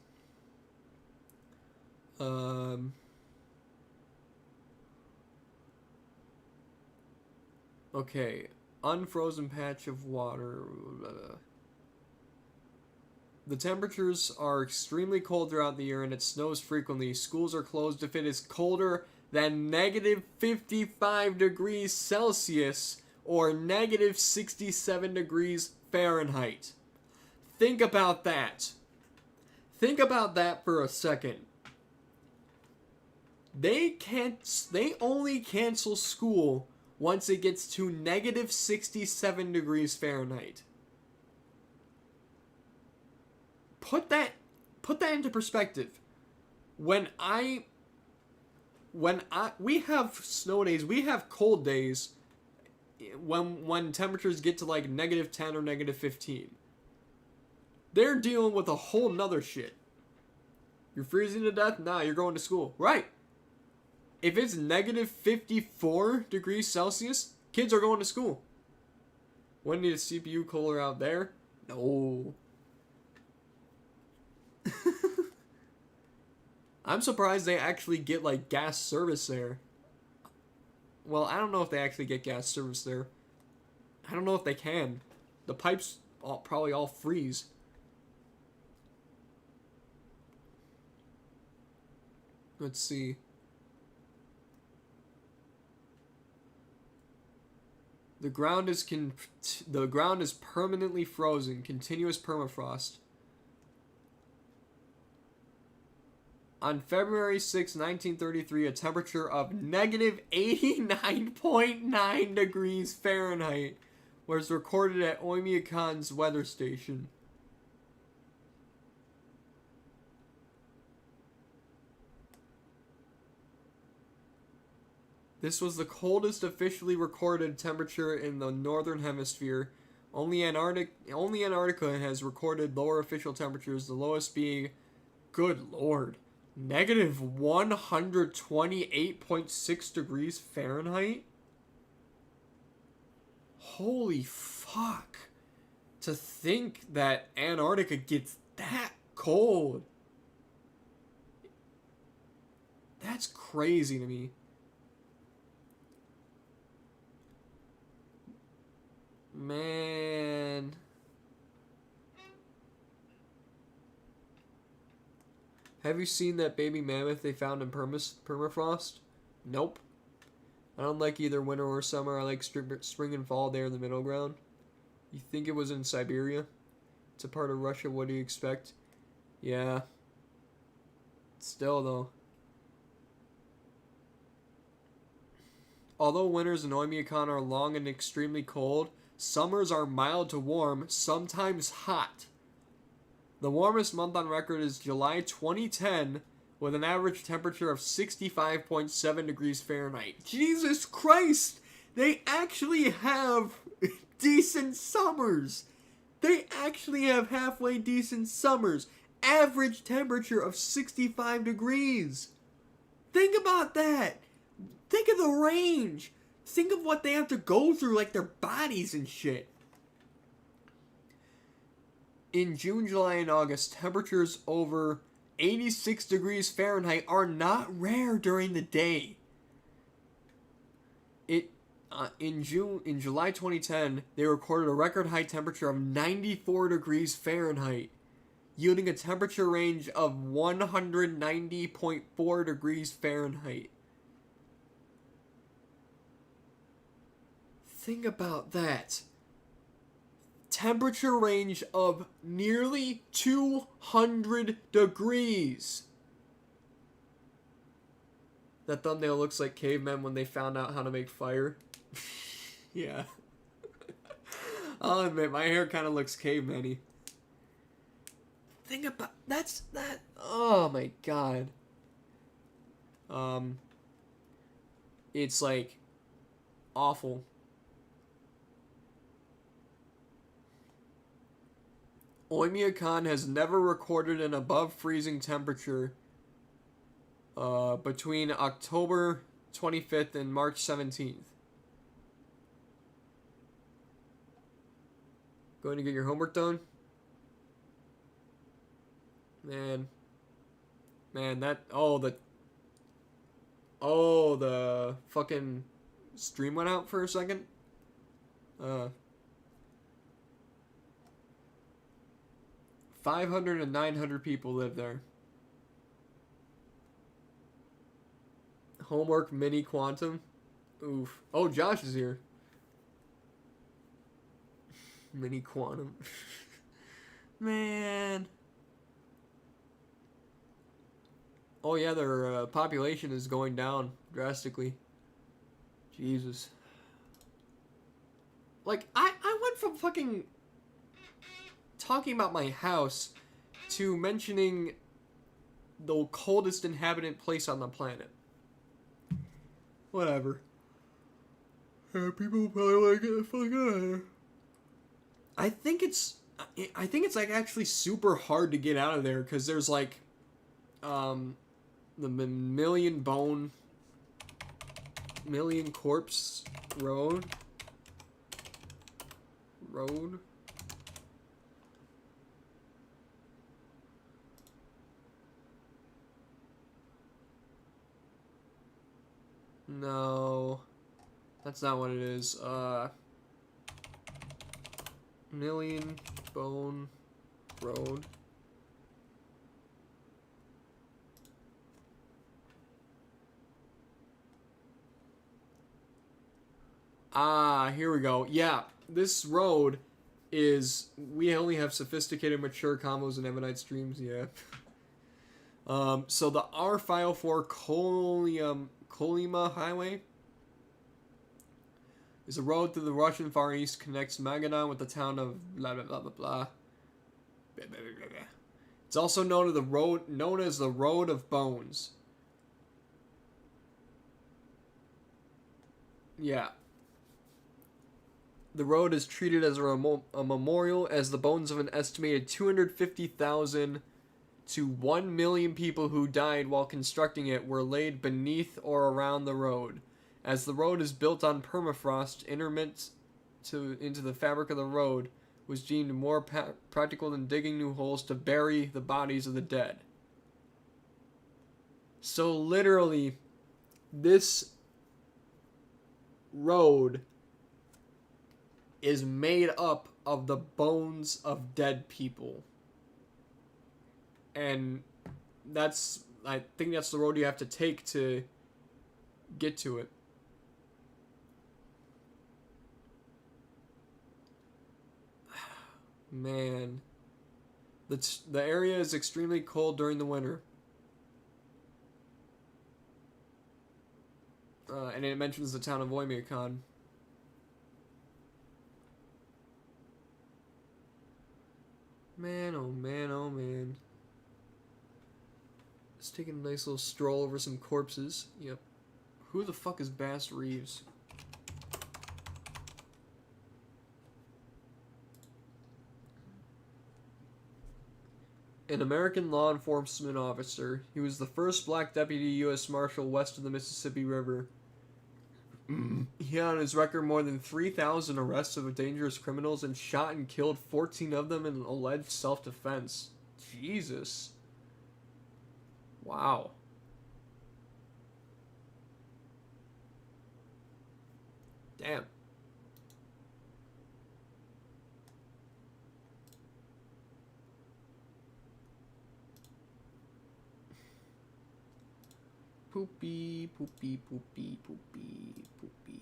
okay, unfrozen patch of water. The temperatures are extremely cold throughout the year and it snows frequently. Schools are closed if it is colder than negative 55 degrees Celsius or negative 67 degrees Fahrenheit. Think about that. Think about that for a second. They only cancel school once it gets to negative 67 degrees Fahrenheit. Put that into perspective. We have snow days, we have cold days when temperatures get to like negative 10 or negative 15. They're dealing with a whole nother shit. You're freezing to death? Nah, you're going to school. Right. If it's negative 54 degrees Celsius, kids are going to school. Wouldn't need a CPU cooler out there? No. I'm surprised they actually get like gas service there. Well, I don't know if they actually get gas service there. I don't know if they can. The pipes probably all freeze. Let's see. The ground is permanently frozen, continuous permafrost. On February 6, 1933, a temperature of negative 89.9 degrees Fahrenheit was recorded at Oymyakon's weather station. This was the coldest officially recorded temperature in the northern hemisphere. Only Antarctica has recorded lower official temperatures, the lowest being, good lord, negative 128.6 degrees Fahrenheit? Holy fuck. To think that Antarctica gets that cold. That's crazy to me. Man. Have you seen that baby mammoth they found in permafrost? Nope. I don't like either winter or summer. I like spring and fall there in the middle ground. You think it was in Siberia? It's a part of Russia. What do you expect? Yeah. Still, though. Although winters in Oymyakon are long and extremely cold, summers are mild to warm, sometimes hot. The warmest month on record is July 2010, with an average temperature of 65.7 degrees Fahrenheit. Jesus Christ! They actually have decent summers! They actually have halfway decent summers. Average temperature of 65 degrees. Think about that! Think of the range! Think of what they have to go through, like their bodies and shit. In June, July, and August, temperatures over 86 degrees Fahrenheit are not rare during the day. In July 2010, they recorded a record high temperature of 94 degrees Fahrenheit, yielding a temperature range of 190.4 degrees Fahrenheit. Think about that. Temperature range of nearly 200 degrees. That thumbnail looks like cavemen when they found out how to make fire. Yeah. I'll admit, my hair kind of looks caveman-y. Think about... that. Oh my god. It's like... awful. Oymyakon has never recorded an above freezing temperature between October 25th and March 17th. Going to get your homework done? Man, that... the fucking stream went out for a second? 500 and 900 people live there. Homework mini quantum. Oof. Oh, Josh is here. Mini quantum. Man. Oh yeah, their population is going down drastically. Jesus. Like, I went from fucking talking about my house to mentioning the coldest inhabited place on the planet. Whatever. People probably like it. Fuck out of here. I think it's like actually super hard to get out of there because there's like, the million corpse road. No, that's not what it is. Million Bone Road. Ah, here we go. Yeah, this road is... We only have sophisticated, mature combos and Evanite streams, yeah. So the R504 Kolyma Highway is a road through the Russian Far East, connects Magadan with the town of blah blah blah blah blah. It's also known as the Road of Bones. Yeah. The road is treated as a memorial as the bones of an estimated 250,000 to 1 million people who died while constructing it were laid beneath or around the road. As the road is built on permafrost, interment into the fabric of the road was deemed more practical than digging new holes to bury the bodies of the dead. So literally, this road is made up of the bones of dead people. And I think that's the road you have to take to get to it. Man. The area is extremely cold during the winter. And it mentions the town of Oymyakon. Man, oh man, oh man. Let's take a nice little stroll over some corpses. Yep. Who the fuck is Bass Reeves? An American law enforcement officer. He was the first black deputy U.S. Marshal west of the Mississippi River. He had on his record more than 3,000 arrests of dangerous criminals and shot and killed 14 of them in alleged self-defense. Jesus. Wow. Damn. Poopy, poopy, poopy, poopy, poopy.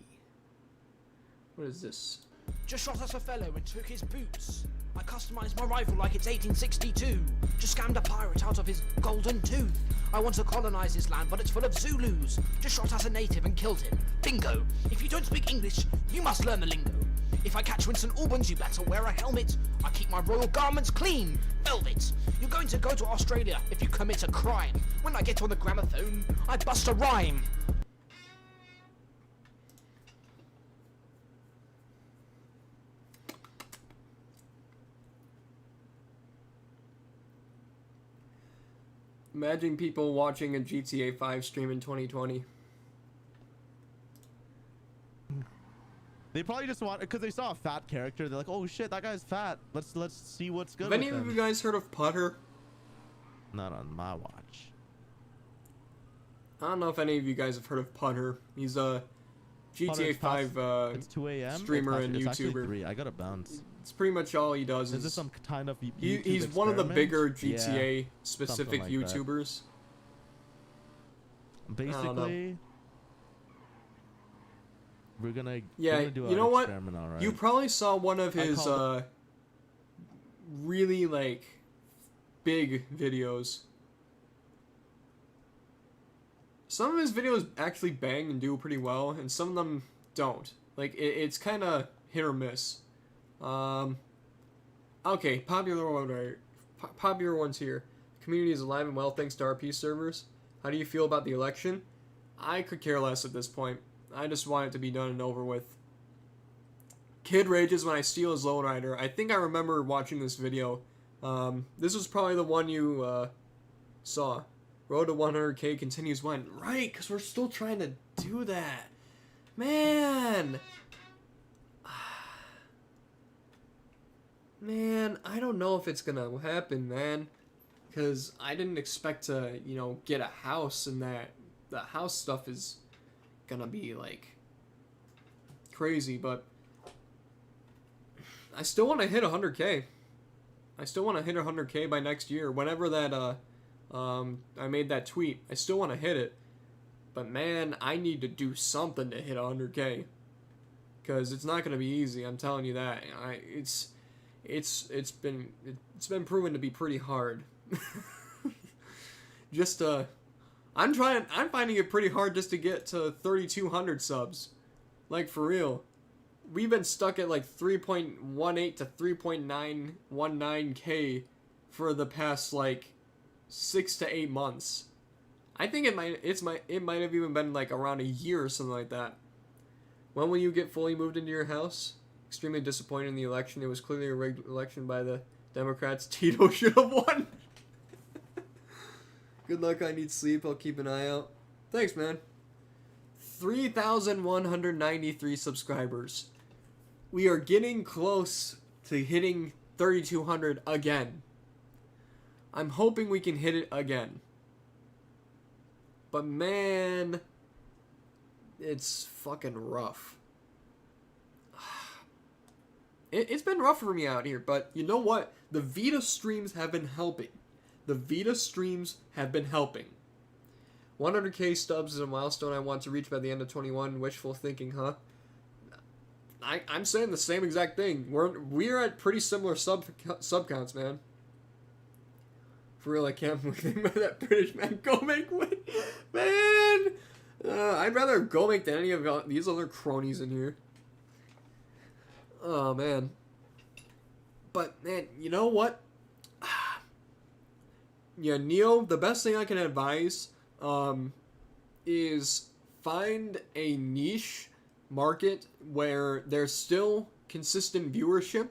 What is this? Just shot at a fellow and took his boots. I customized my rifle like it's 1862. Just scammed a pirate out of his golden tooth. I want to colonize his land, but it's full of Zulus. Just shot at a native and killed him. Bingo! If you don't speak English, you must learn the lingo. If I catch Winston Albans, you better wear a helmet. I keep my royal garments clean. Velvet. You're going to go to Australia if you commit a crime. When I get on the gramophone, I bust a rhyme. Imagine people watching a GTA 5 stream in 2020. They probably just want, because they saw a fat character, they're like, oh shit, that guy's fat. Let's see what's good Have with any of him. you guys heard of Putter? Not on my watch. I don't know if any of you guys have heard of Putter. He's a Putter, GTA it's 5 it's 2 a.m. streamer and it's actually YouTuber. 3. I gotta bounce. It's pretty much all he does. Is this some kind of He's one of the bigger GTA specific like YouTubers. Basically, we're gonna do you know what? experiment, all right? You probably saw one of his really like big videos. Some of his videos actually bang and do pretty well, and some of them don't. Like it's kind of hit or miss. Okay, popular ones here. Community is alive and well thanks to RP servers. How do you feel about the election? I could care less at this point. I just want it to be done and over with. Kid rages when I steal his lowrider. I think I remember watching this video. This was probably the one you saw. Road to 100k continues when? Right, because we're still trying to do that. Man! Man, I don't know if it's gonna happen, man. Because I didn't expect to, you know, get a house and that the house stuff is gonna be, like, crazy, but I still want to hit 100k. I still want to hit 100k by next year. Whenever that, I made that tweet, I still want to hit it. But man, I need to do something to hit 100k. Because it's not gonna be easy, I'm telling you that. It's been proven to be pretty hard. I'm finding it pretty hard just to get to 3,200 subs. Like, for real. We've been stuck at like 3.18 to 3.919k for the past like 6 to 8 months. I think it might have even been like around a year or something like that. When will you get fully moved into your house? Extremely disappointed in the election. It was clearly a rigged election by the Democrats. Tito should have won. Good luck. I need sleep. I'll keep an eye out. Thanks, man. 3,193 subscribers. We are getting close to hitting 3,200 again. I'm hoping we can hit it again. But man, it's fucking rough. It's been rough for me out here, but you know what? The Vita streams have been helping. 100k subs is a milestone I want to reach by the end of 21. Wishful thinking, huh? I'm saying the same exact thing. We're at pretty similar sub counts, man. For real, I can't believe that British man go make win. Man! I'd rather go make than any of these other cronies in here. Oh, man. But, man, you know what? Yeah, Neo, the best thing I can advise is find a niche market where there's still consistent viewership,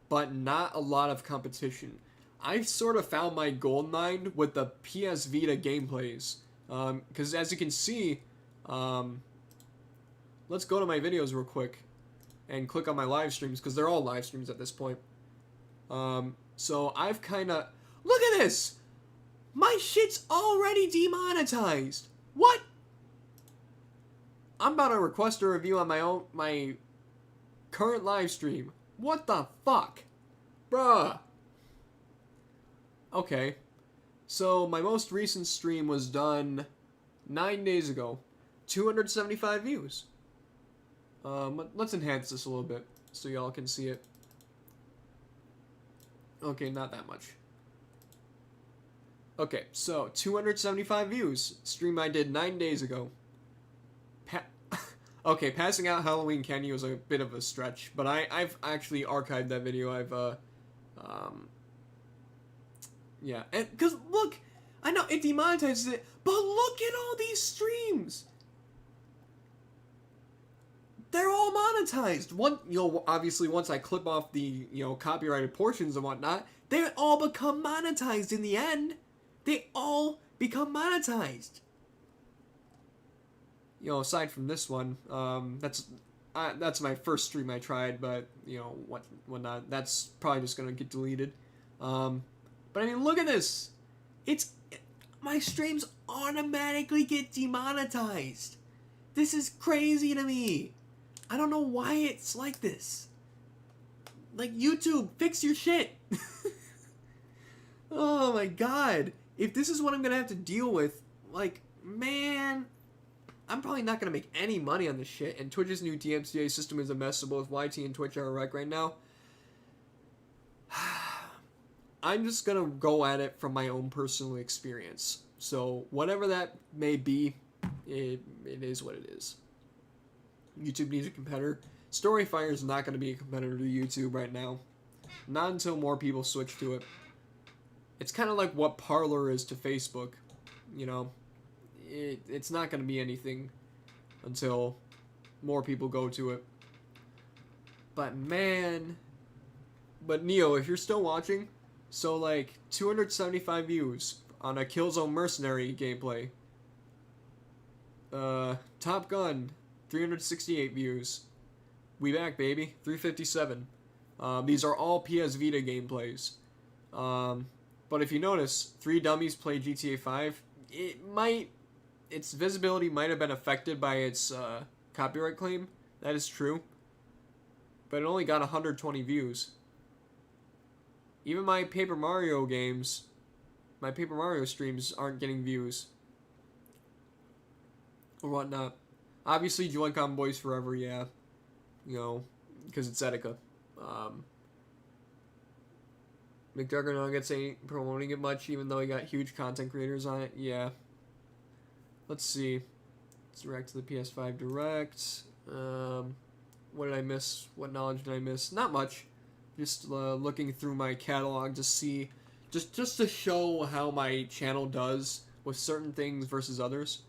but not a lot of competition. I've sort of found my gold mine with the PS Vita gameplays. Because as you can see, let's go to my videos real quick and click on my live streams, because they're all live streams at this point. So I've kind of... Look at this! My shit's already demonetized! What? I'm about to request a review on my current live stream. What the fuck? Bruh. Okay. So, my most recent stream was done 9 days ago. 275 views. Let's enhance this a little bit so y'all can see it. Okay, not that much. Okay, so 275 views. Stream I did 9 days ago. Okay, passing out Halloween candy was a bit of a stretch, but I've actually archived that video. Yeah, and because look, I know it demonetizes it, but look at all these streams. They're all monetized. Obviously once I clip off the, copyrighted portions and whatnot, they all become monetized in the end. They all become monetized. Aside from this one, that's my first stream I tried, but, whatnot, that's probably just gonna get deleted. But I mean, look at this. My streams automatically get demonetized. This is crazy to me. I don't know why it's like this. Like, YouTube, fix your shit. Oh my god. If this is what I'm gonna have to deal with, like, man, I'm probably not gonna make any money on this shit. And Twitch's new DMCA system is a mess, so both YT and Twitch are a wreck right now. I'm just gonna go at it from my own personal experience. So, whatever that may be, it is what it is. YouTube needs a competitor. Storyfire is not going to be a competitor to YouTube right now. Not until more people switch to it. It's kind of like what Parler is to Facebook. You know, it's not going to be anything until more people go to it. But man, Neo, if you're still watching, so like 275 views on a Killzone Mercenary gameplay. Top Gun, 368 views. We back, baby. 357. These are all PS Vita gameplays. But if you notice, 3 Dummies play GTA 5. Its visibility might have been affected by its copyright claim. That is true. But it only got 120 views. Even my Paper Mario games, my Paper Mario streams aren't getting views. Or whatnot. Obviously, Joy-Con Boys Forever, yeah. You know, because it's Etika. McDuggar Nuggets ain't promoting it much, even though he got huge content creators on it. Yeah. Let's see. Let's direct to the PS5 Direct. What did I miss? What knowledge did I miss? Not much. Just looking through my catalog to see, just to show how my channel does with certain things versus others.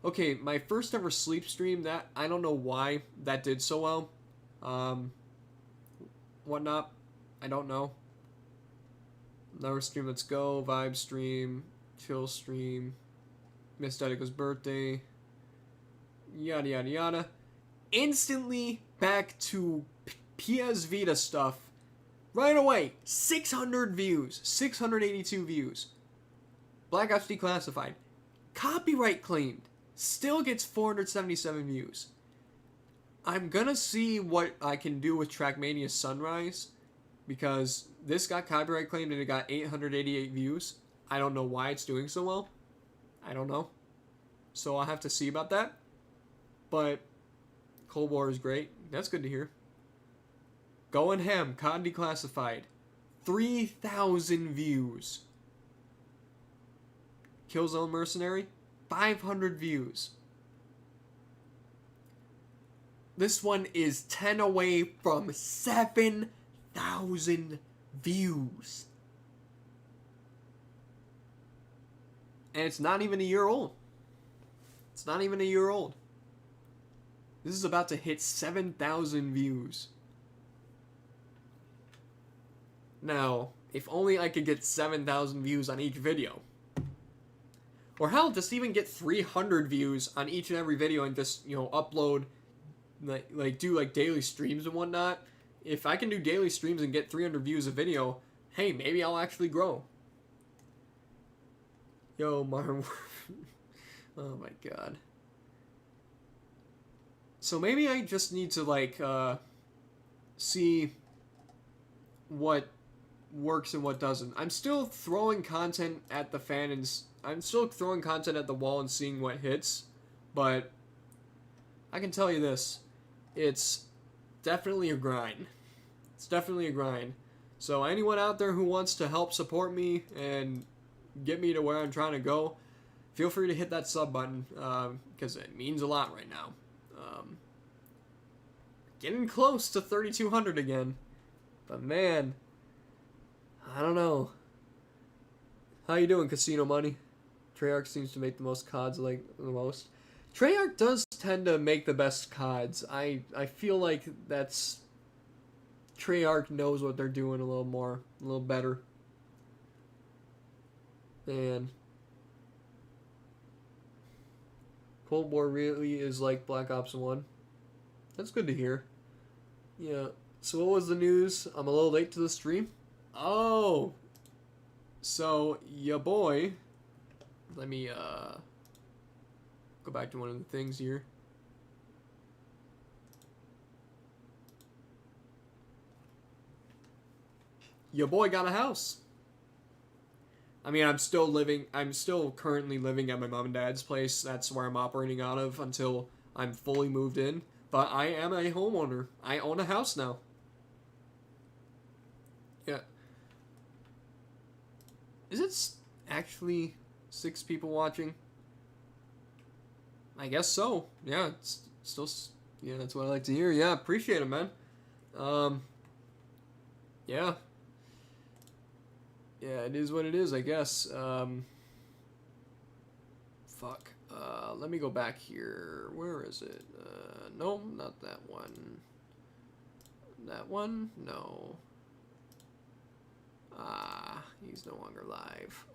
Okay, my first ever sleep stream, that I don't know why that did so well. Whatnot, I don't know. Another stream, let's go. Vibe stream, chill stream, Miss Dedica's birthday, yada yada yada. Instantly back to PS Vita stuff. Right away, 600 views, 682 views. Black Ops Declassified, copyright claimed. Still gets 477 views. I'm gonna see what I can do with Trackmania Sunrise, because this got copyright claimed and it got 888 views. I don't know why it's doing so well. I don't know. So I'll have to see about that. But Cold War is great. That's good to hear. Going Ham, COD Declassified, 3,000 views. Killzone Mercenary, 500 views. This one is 10 away from 7,000 views. And it's not even a year old. It's not even a year old. This is about to hit 7,000 views. Now, if only I could get 7,000 views on each video. Or hell, just even get 300 views on each and every video and just, you know, upload, like do like daily streams and whatnot. If I can do daily streams and get 300 views a video, hey, maybe I'll actually grow. Yo, Marv. Oh my god. So maybe I just need to, like, see what works and what doesn't. I'm still throwing content at the fan and I'm still throwing content at the wall and seeing what hits, but I can tell you this, it's definitely a grind. It's definitely a grind. So anyone out there who wants to help support me and get me to where I'm trying to go, feel free to hit that sub button, because it means a lot right now. Getting close to 3,200 again, but man, I don't know. How you doing, Casino Money? Treyarch seems to make the most CODs, like, the most. Treyarch does tend to make the best CODs. I feel like that's... Treyarch knows what they're doing a little more, a little better. Man. Cold War really is like Black Ops 1. That's good to hear. Yeah. So what was the news? I'm a little late to the stream. Oh! So, ya boy... Let me, go back to one of the things here. your boy got a house. I mean, I'm still currently living at my mom and dad's place. That's where I'm operating out of until I'm fully moved in. But I am a homeowner. I own a house now. Yeah. Is it actually 6 people watching? I guess so. Yeah, it's still... Yeah, that's what I like to hear. Yeah, appreciate it, man. Yeah. Yeah, it is what it is, I guess. Fuck. Let me go back here. Where is it? No, not that one. That one? No. He's no longer live.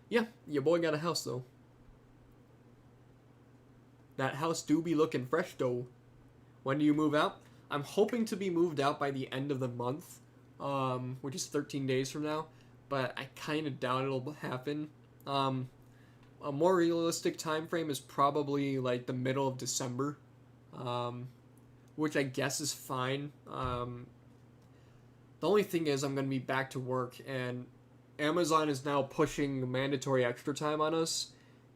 Yeah, your boy got a house, though. That house do be looking fresh, though. When do you move out? I'm hoping to be moved out by the end of the month, which is 13 days from now, but I kind of doubt it'll happen. A more realistic time frame is probably like the middle of December, which I guess is fine. The only thing is I'm going to be back to work, and Amazon is now pushing mandatory extra time on us,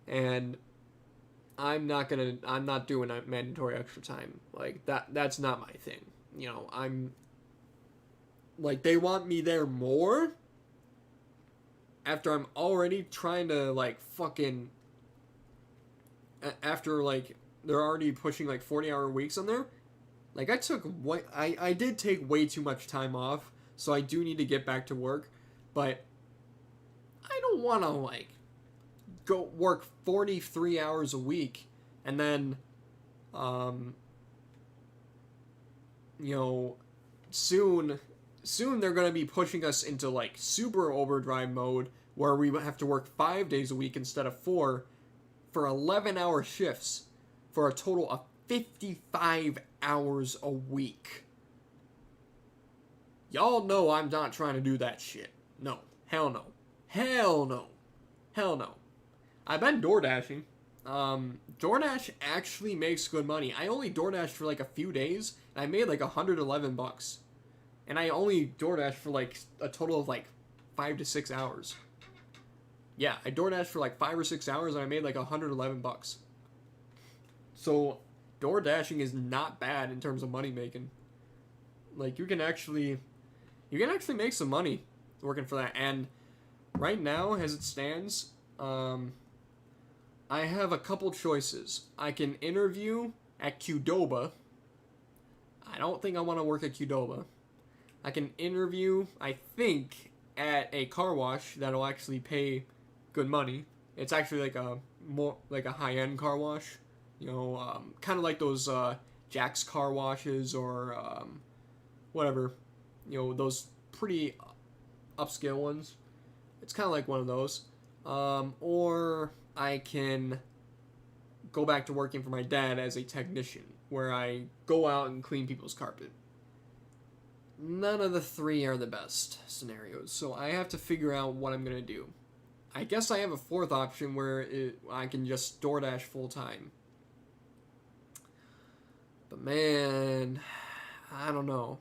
and I'm not doing a mandatory extra time. Like, that's not my thing. You know, I'm, like, they want me there more after I'm already trying to, like, fucking, after, like, they're already pushing, like, 40-hour weeks on there. Like, I did take way too much time off, so I do need to get back to work, but I don't want to, like, go work 43 hours a week and then you know, soon they're going to be pushing us into like super overdrive mode where we have to work 5 days a week instead of 4 for 11-hour shifts for a total of 55 hours a week. Y'all know I'm not trying to do that shit. No. Hell no. Hell no. Hell no. I've been door dashing. DoorDash actually makes good money. I only DoorDashed for like a few days, and I made like $111. And I only DoorDashed for like a total of like 5 to 6 hours. Yeah, I DoorDashed for like 5 or 6 hours, and I made like $111. So, door dashing is not bad in terms of money making. Like, you can actually make some money working for that. And right now, as it stands, I have a couple choices. I can interview at Qdoba. I don't think I want to work at Qdoba. I can interview, I think, at a car wash that'll actually pay good money. It's actually like a more like a high-end car wash. You know, kind of like those Jack's car washes or whatever. You know, those pretty upscale ones. It's kind of like one of those. Or I can go back to working for my dad as a technician, where I go out and clean people's carpet. None of the three are the best scenarios, so I have to figure out what I'm going to do. I guess I have a fourth option where I can just DoorDash full-time. But man, I don't know.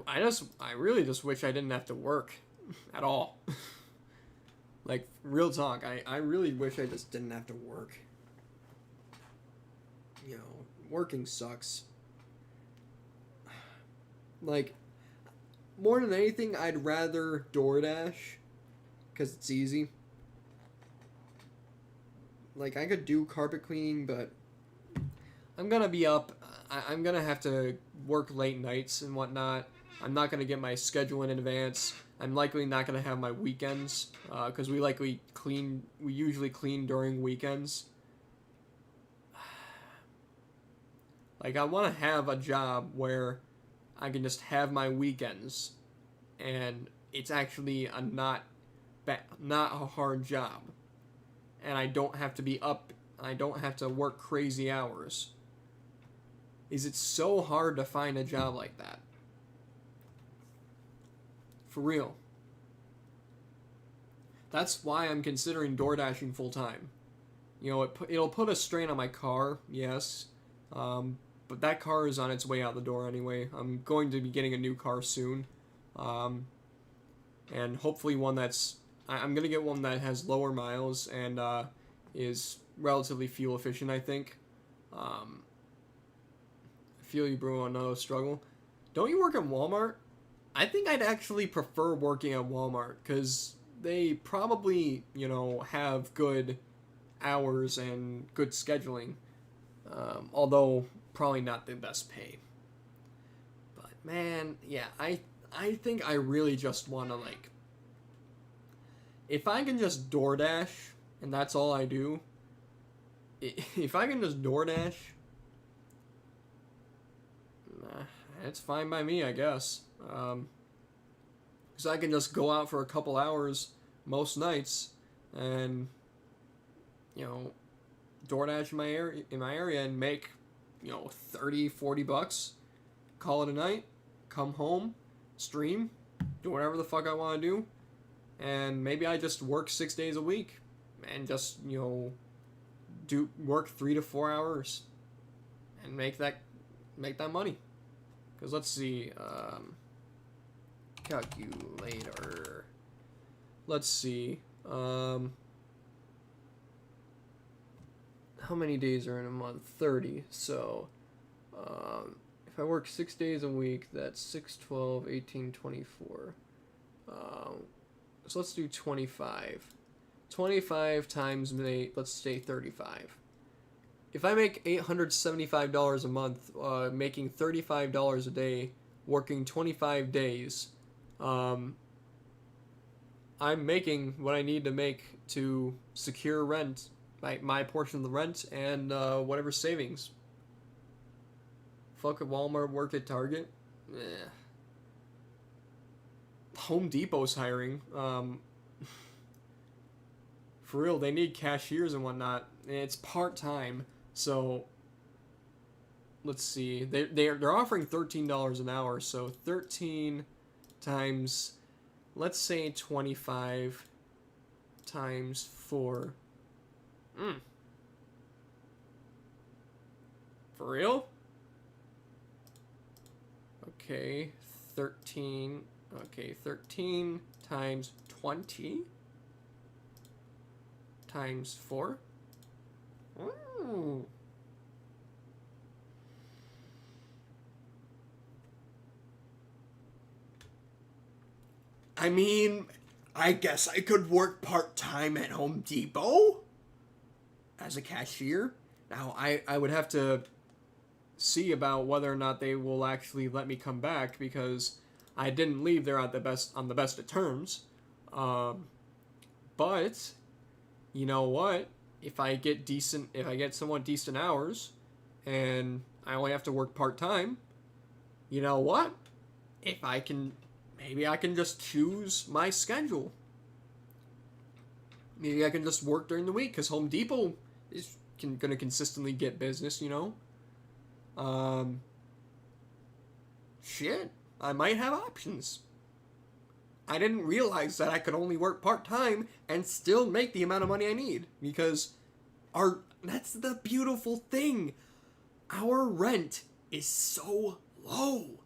I really just wish I didn't have to work at all. Like, real talk, I really wish I just didn't have to work. You know, working sucks. Like, more than anything, I'd rather DoorDash, because it's easy. Like, I could do carpet cleaning, but I'm gonna be up. I'm gonna have to work late nights and whatnot. I'm not gonna get my schedule in advance. I'm likely not gonna have my weekends, because we usually clean during weekends. Like, I want to have a job where I can just have my weekends, and it's actually not a hard job, and I don't have to be up. I don't have to work crazy hours. Is it so hard to find a job like that? For real. That's why I'm considering DoorDashing full time. You know, it'll put a strain on my car, yes, but but that car is on its way out the door anyway. I'm going to be getting a new car soon. And hopefully one that's... I'm going to get one that has lower miles and is relatively fuel efficient, I think. I feel you, bro, another struggle. Don't you work at Walmart? I think I'd actually prefer working at Walmart, because they probably, you know, have good hours and good scheduling. Although, probably not the best pay. But, man, yeah, I think I really just want to, like... If I can just DoorDash, and that's all I do... If I can just DoorDash... It's fine by me, I guess. Because I can just go out for a couple hours most nights and, you know, DoorDash in my area and make, you know, 30, 40 bucks, call it a night, come home, stream, do whatever the fuck I want to do, and maybe I just work 6 days a week and just, you know, work 3 to 4 hours and make that money. Because let's see, calculator. Let's see, how many days are in a month? 30. So, if I work 6 days a week, that's 6, 12, 18, 24. So let's do 25. 25 times, let's say 35. If I make $875 a month, making $35 a day, working 25 days, I'm making what I need to make to secure rent, my portion of the rent, and whatever savings. Fuck at Walmart, work at Target. Eh. Home Depot's hiring. For real, they need cashiers and whatnot. It's part-time. So, let's see. They're offering $13 an hour. So 13 times, let's say 25 times 4. For real? Okay, 13. Okay, 13 times 20 times 4. Ooh. I mean, I guess I could work part-time at Home Depot as a cashier. Now, I would have to see about whether or not they will actually let me come back, because I didn't leave there on the best of terms. But you know what? If I get somewhat decent hours, and I only have to work part-time, you know what? Maybe I can just choose my schedule. Maybe I can just work during the week, because Home Depot is gonna consistently get business, you know? Shit, I might have options. I didn't realize that I could only work part-time and still make the amount of money I need, because that's the beautiful thing. Our rent is so low.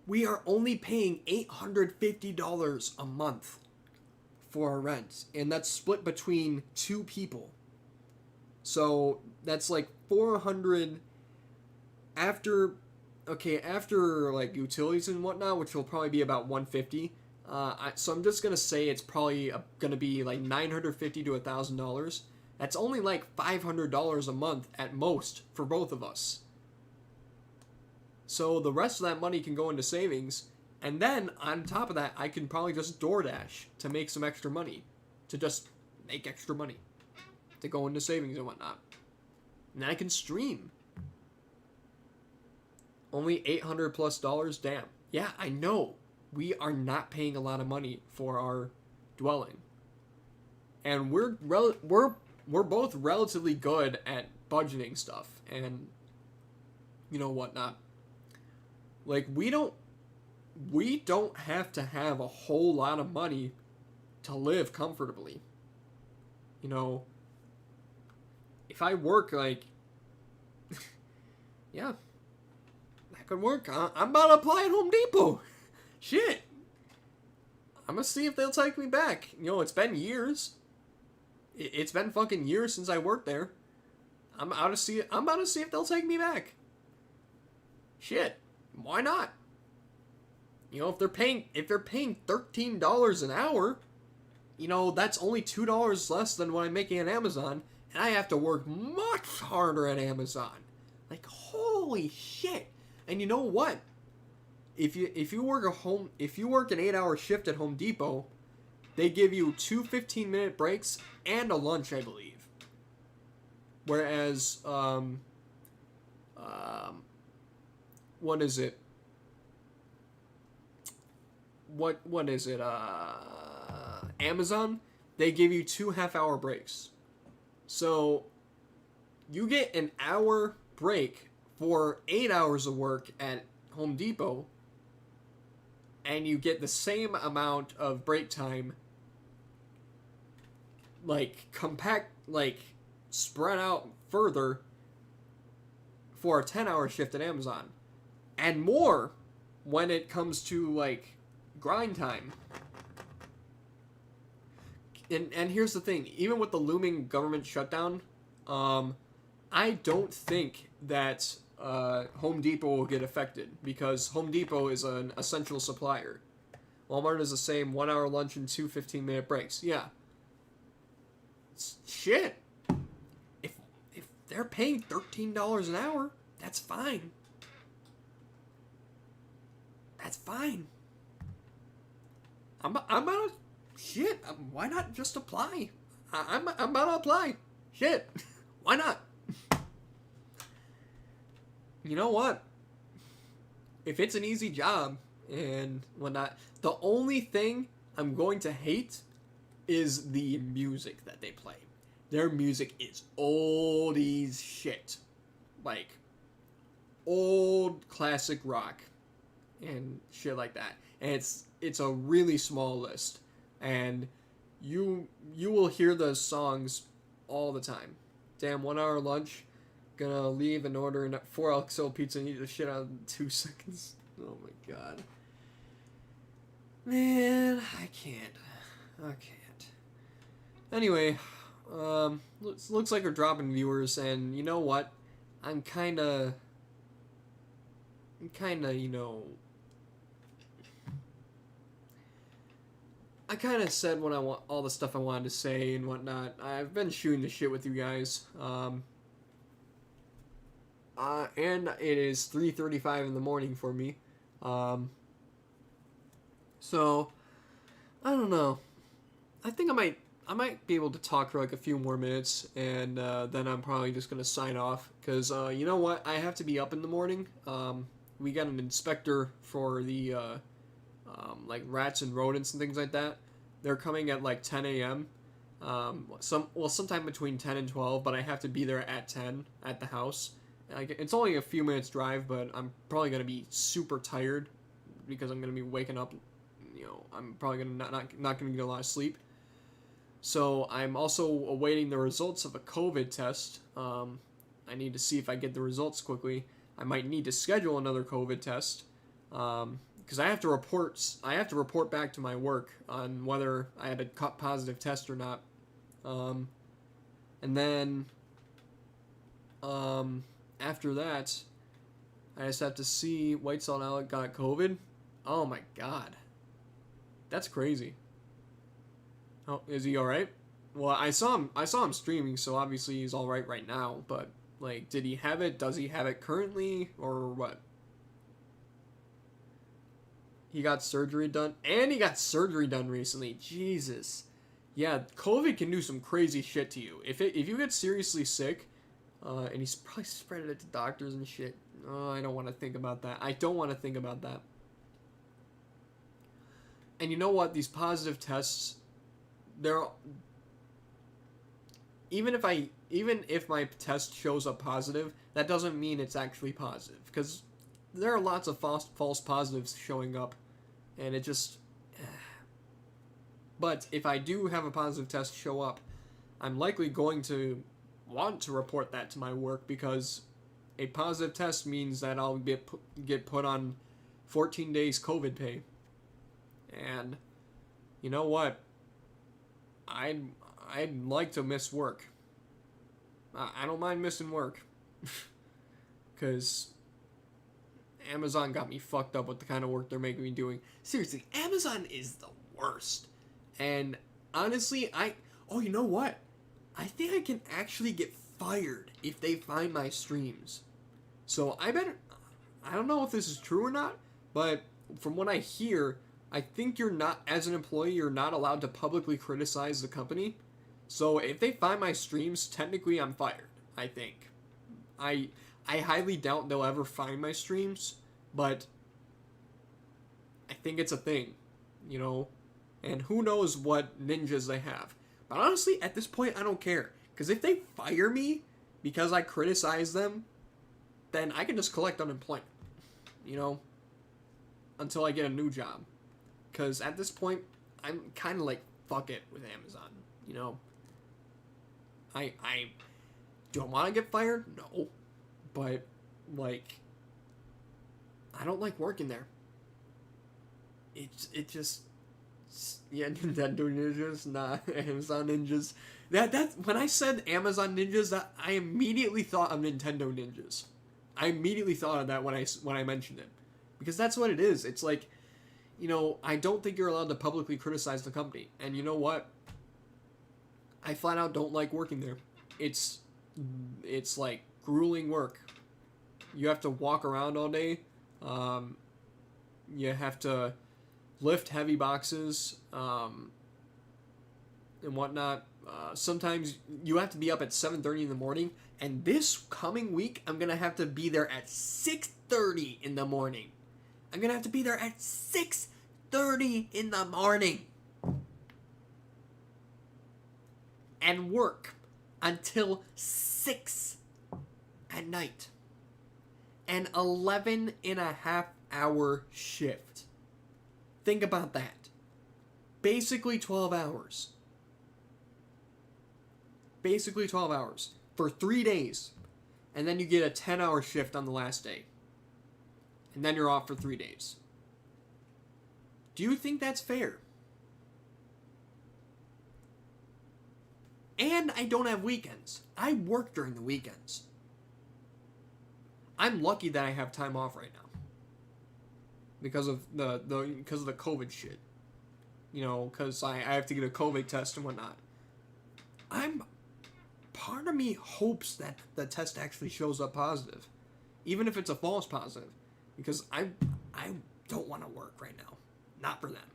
We are only paying $850 a month for our rent, and that's split between 2 people. So that's like 400 after like utilities and whatnot, which will probably be about 150. So I'm just gonna say it's probably gonna be like $950 to $1,000. That's only like $500 a month at most for both of us. So the rest of that money can go into savings, and then on top of that, I can probably just DoorDash to make some extra money, to just make extra money, to go into savings and whatnot. And then I can stream. Only $800 plus dollars, damn. Yeah, I know. We are not paying a lot of money for our dwelling, and we're both relatively good at budgeting stuff and you know whatnot. Like we don't have to have a whole lot of money to live comfortably. You know, if I work like yeah, could work. I'm about to apply at Home Depot. Shit. I'm gonna see if they'll take me back. You know, it's been years. It's been fucking years since I worked there. I'm about to see if they'll take me back. Shit. Why not? You know, if they're paying $13 an hour, you know, that's only $2 less than what I'm making at Amazon, and I have to work much harder at Amazon. Like, holy shit. And you know what? If you work an 8-hour shift at Home Depot, they give you 2 15-minute breaks and a lunch, I believe. Whereas what is it? What is it? Amazon, they give you 2 half-hour breaks. So you get an hour break for 8 hours of work at Home Depot, and you get the same amount of break time, like compact, like spread out further for a 10-hour shift at Amazon, and more when it comes to like grind time. And here's the thing, even with the looming government shutdown, I don't think that Home Depot will get affected, because Home Depot is an essential supplier. Walmart is the same, 1 hour lunch and 2 15-minute breaks. Yeah. Shit. If they're paying $13 an hour, that's fine. That's fine. I'm about to... Shit, why not just apply? I'm about to apply. Shit. Why not? You know what? If it's an easy job and whatnot, the only thing I'm going to hate is the music that they play. Their music is oldies shit. Like, old classic rock and shit like that. And it's a really small list. And you will hear those songs all the time. Damn, 1 hour lunch. Gonna leave and order a 4XL pizza and eat the shit out in 2 seconds. Oh my god. Man, I can't. Anyway, looks like we're dropping viewers, and you know what? I'm kinda, you know... I kind of said what I want, all the stuff I wanted to say and whatnot. I've been shooting the shit with you guys. And it is 3:35 in the morning for me. So I don't know. I think I might be able to talk for like a few more minutes, and then I'm probably just gonna sign off, because you know what? I have to be up in the morning. We got an inspector for the like rats and rodents and things like that. They're coming at like 10 a.m. Sometime between 10 and 12, but I have to be there at 10 at the house. Like, it's only a few minutes drive, but I'm probably gonna be super tired because I'm gonna be waking up. You know, I'm probably gonna not gonna get a lot of sleep. So I'm also awaiting the results of a COVID test. I need to see if I get the results quickly. I might need to schedule another COVID test. Because I have to report back to my work on whether I had a positive test or not. And then after that, I just have to see White Salt Alec got COVID. Oh my god. That's crazy. Oh, is he alright? Well, I saw him streaming, so obviously he's alright right now, but like, did he have it? Does he have it currently, or what? He got surgery done, and he got surgery done recently. Jesus. Yeah, COVID can do some crazy shit to you. If you get seriously sick, and he's probably spread it to doctors and shit. Oh, I don't want to think about that. And you know what? These positive tests, even if my test shows up positive, that doesn't mean it's actually positive, because there are lots of false positives showing up, and it just... But if I do have a positive test show up, I'm likely going to want to report that to my work, because a positive test means that I'll get put on 14 days COVID pay. And you know what? I'd like to miss work. I don't mind missing work. Because Amazon got me fucked up with the kind of work they're making me doing. Seriously, Amazon is the worst. And honestly, oh, you know what? I think I can actually get fired if they find my streams. So I don't know if this is true or not, but from what I hear, I think you're not, as an employee, you're not allowed to publicly criticize the company. So if they find my streams, technically I'm fired, I think. I highly doubt they'll ever find my streams, but I think it's a thing, you know? And who knows what ninjas they have. But honestly, at this point, I don't care. Because if they fire me because I criticize them, then I can just collect unemployment, you know? Until I get a new job. Because at this point, I'm kind of like, fuck it with Amazon, you know? I don't want to get fired? No. But, like, I don't like working there. It just, yeah, Nintendo ninjas, not Amazon ninjas. That's when I said Amazon ninjas, that I immediately thought of Nintendo ninjas. I immediately thought of that when I mentioned it, because that's what it is. It's like, you know, I don't think you're allowed to publicly criticize the company, and you know what? I flat out don't like working there. It's like grueling work. You have to walk around all day. You have to lift heavy boxes and whatnot. Sometimes you have to be up at 7:30 in the morning. And this coming week, I'm going to have to be there at 6:30 in the morning. I'm going to have to be there at 6:30 in the morning. And work until 6 at night. An 11.5-hour shift. Think about that. Basically 12 hours. Basically 12 hours. For 3 days. And then you get a 10-hour shift on the last day. And then you're off for 3 days. Do you think that's fair? And I don't have weekends. I work during the weekends. I'm lucky that I have time off right now. Because of the COVID shit. You know, because I have to get a COVID test and whatnot. Part of me hopes that the test actually shows up positive. Even if it's a false positive. Because I don't want to work right now. Not for them.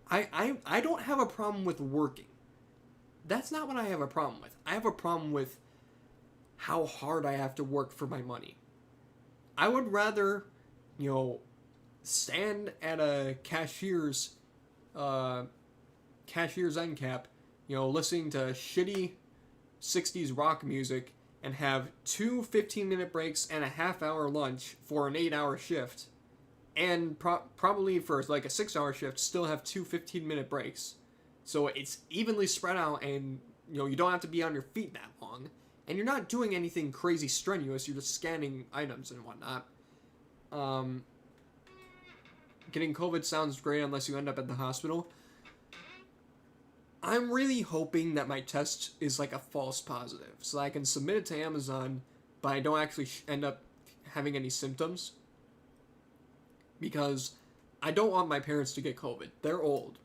I don't have a problem with working. That's not what I have a problem with. I have a problem with how hard I have to work for my money. I would rather, you know, stand at a cashier's end cap, you know, listening to shitty 60s rock music and have 2 15-minute breaks and a half-hour lunch for an 8-hour shift, and probably for like a 6-hour shift still have 2 15-minute breaks. So it's evenly spread out, and you know, you don't have to be on your feet that long, and you're not doing anything crazy strenuous. You're just scanning items and whatnot. Getting COVID sounds great unless you end up at the hospital. I'm really hoping that my test is like a false positive, so I can submit it to Amazon, but I don't actually end up having any symptoms. Because I don't want my parents to get COVID. They're old.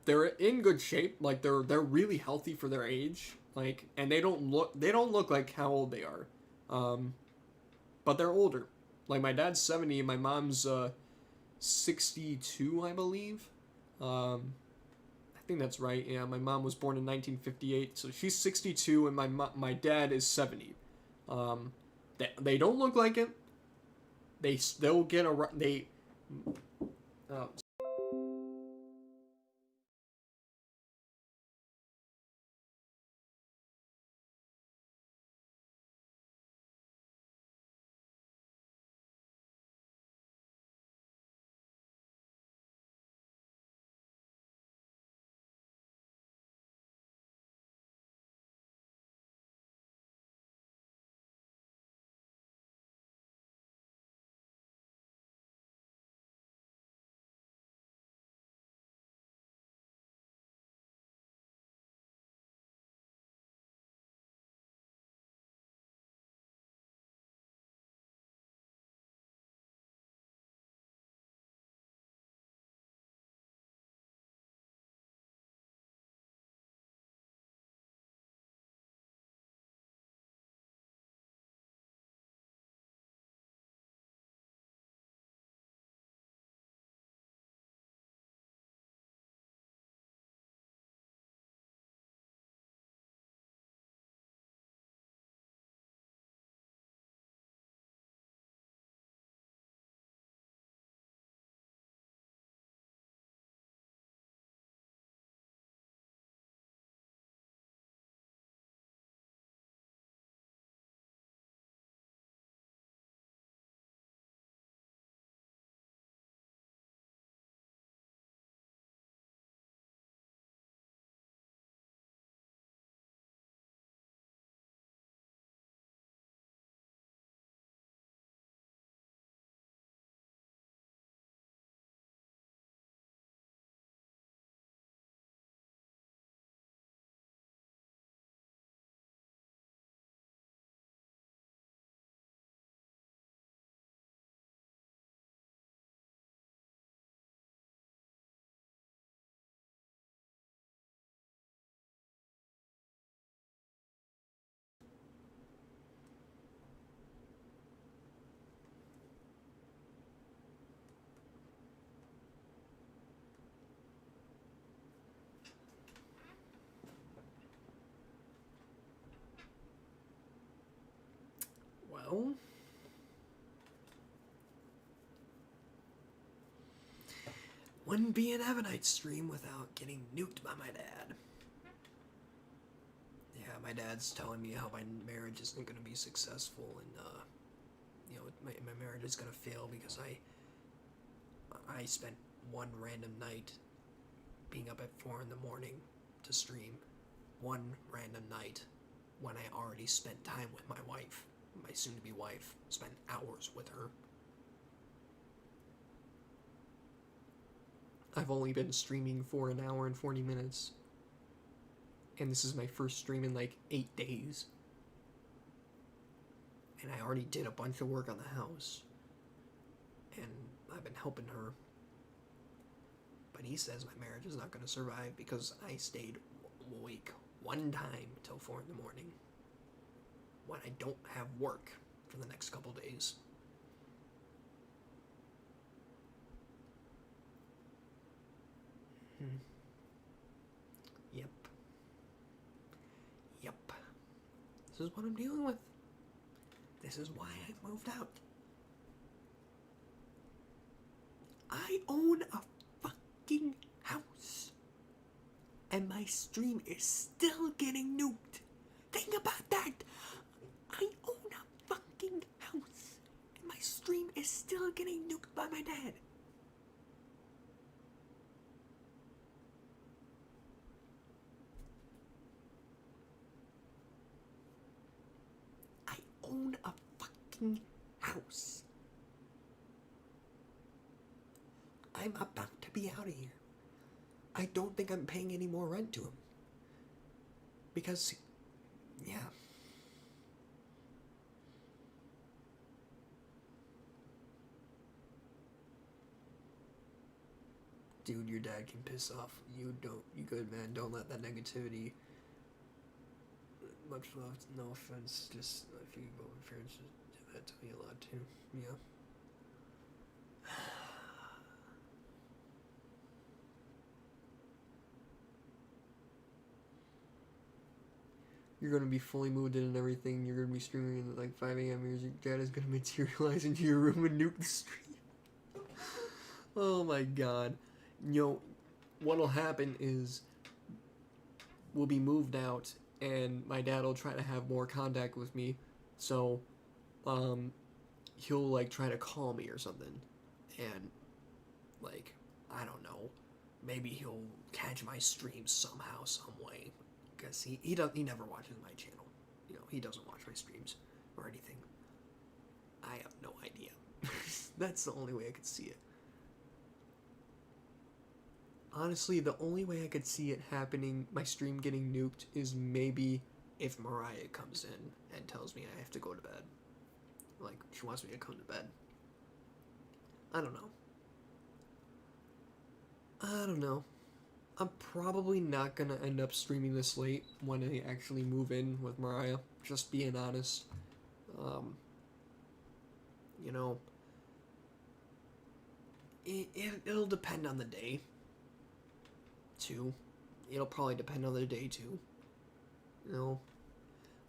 They're in good shape. Like they're really healthy for their age. Like, and they don't look like how old they are. But they're older. Like my dad's 70 and my mom's 62, I believe. I think that's right. Yeah, my mom was born in 1958, so she's 62, and my dad is 70. They don't look like it. They still get Well, wouldn't be an Evanite stream without getting nuked by my dad. Yeah, my dad's telling me how my marriage isn't going to be successful, and my marriage is going to fail because I spent one random night being up at 4 in the morning to stream. One random night when I already spent time with my wife, my soon-to-be wife, spent hours with her. I've only been streaming for an hour and 40 minutes. And this is my first stream in like 8 days. And I already did a bunch of work on the house. And I've been helping her. But he says my marriage is not going to survive because I stayed awake one time till 4 in the morning. When I don't have work for the next couple days. Yep. Yep. This is what I'm dealing with. This is why I moved out. I own a fucking house. And my stream is still getting nuked. Think about that. I own a fucking house. And my stream is still getting nuked by my dad. I own a fucking house. I'm about to be out of here. I don't think I'm paying any more rent to him. Because, yeah. Dude, your dad can piss off. You good, man. Don't let that negativity. Much love, no offense. Just if you go with parents, do that to me a lot too. Yeah. You're gonna be fully moved in and everything. You're gonna be streaming at like 5 a.m. Your dad is gonna materialize into your room and nuke the stream. Oh my god. What'll happen is we'll be moved out and my dad will try to have more contact with me. So, he'll like try to call me or something. And like, I don't know. Maybe he'll catch my stream somehow, some way. Because he never watches my channel. He doesn't watch my streams or anything. I have no idea. That's the only way I could see it. Honestly, the only way I could see it happening, my stream getting nuked, is maybe if Mariah comes in and tells me I have to go to bed. Like, she wants me to come to bed. I don't know. I'm probably not gonna end up streaming this late when I actually move in with Mariah. Just being honest. It'll depend on the day. Too. It'll probably depend on the day too.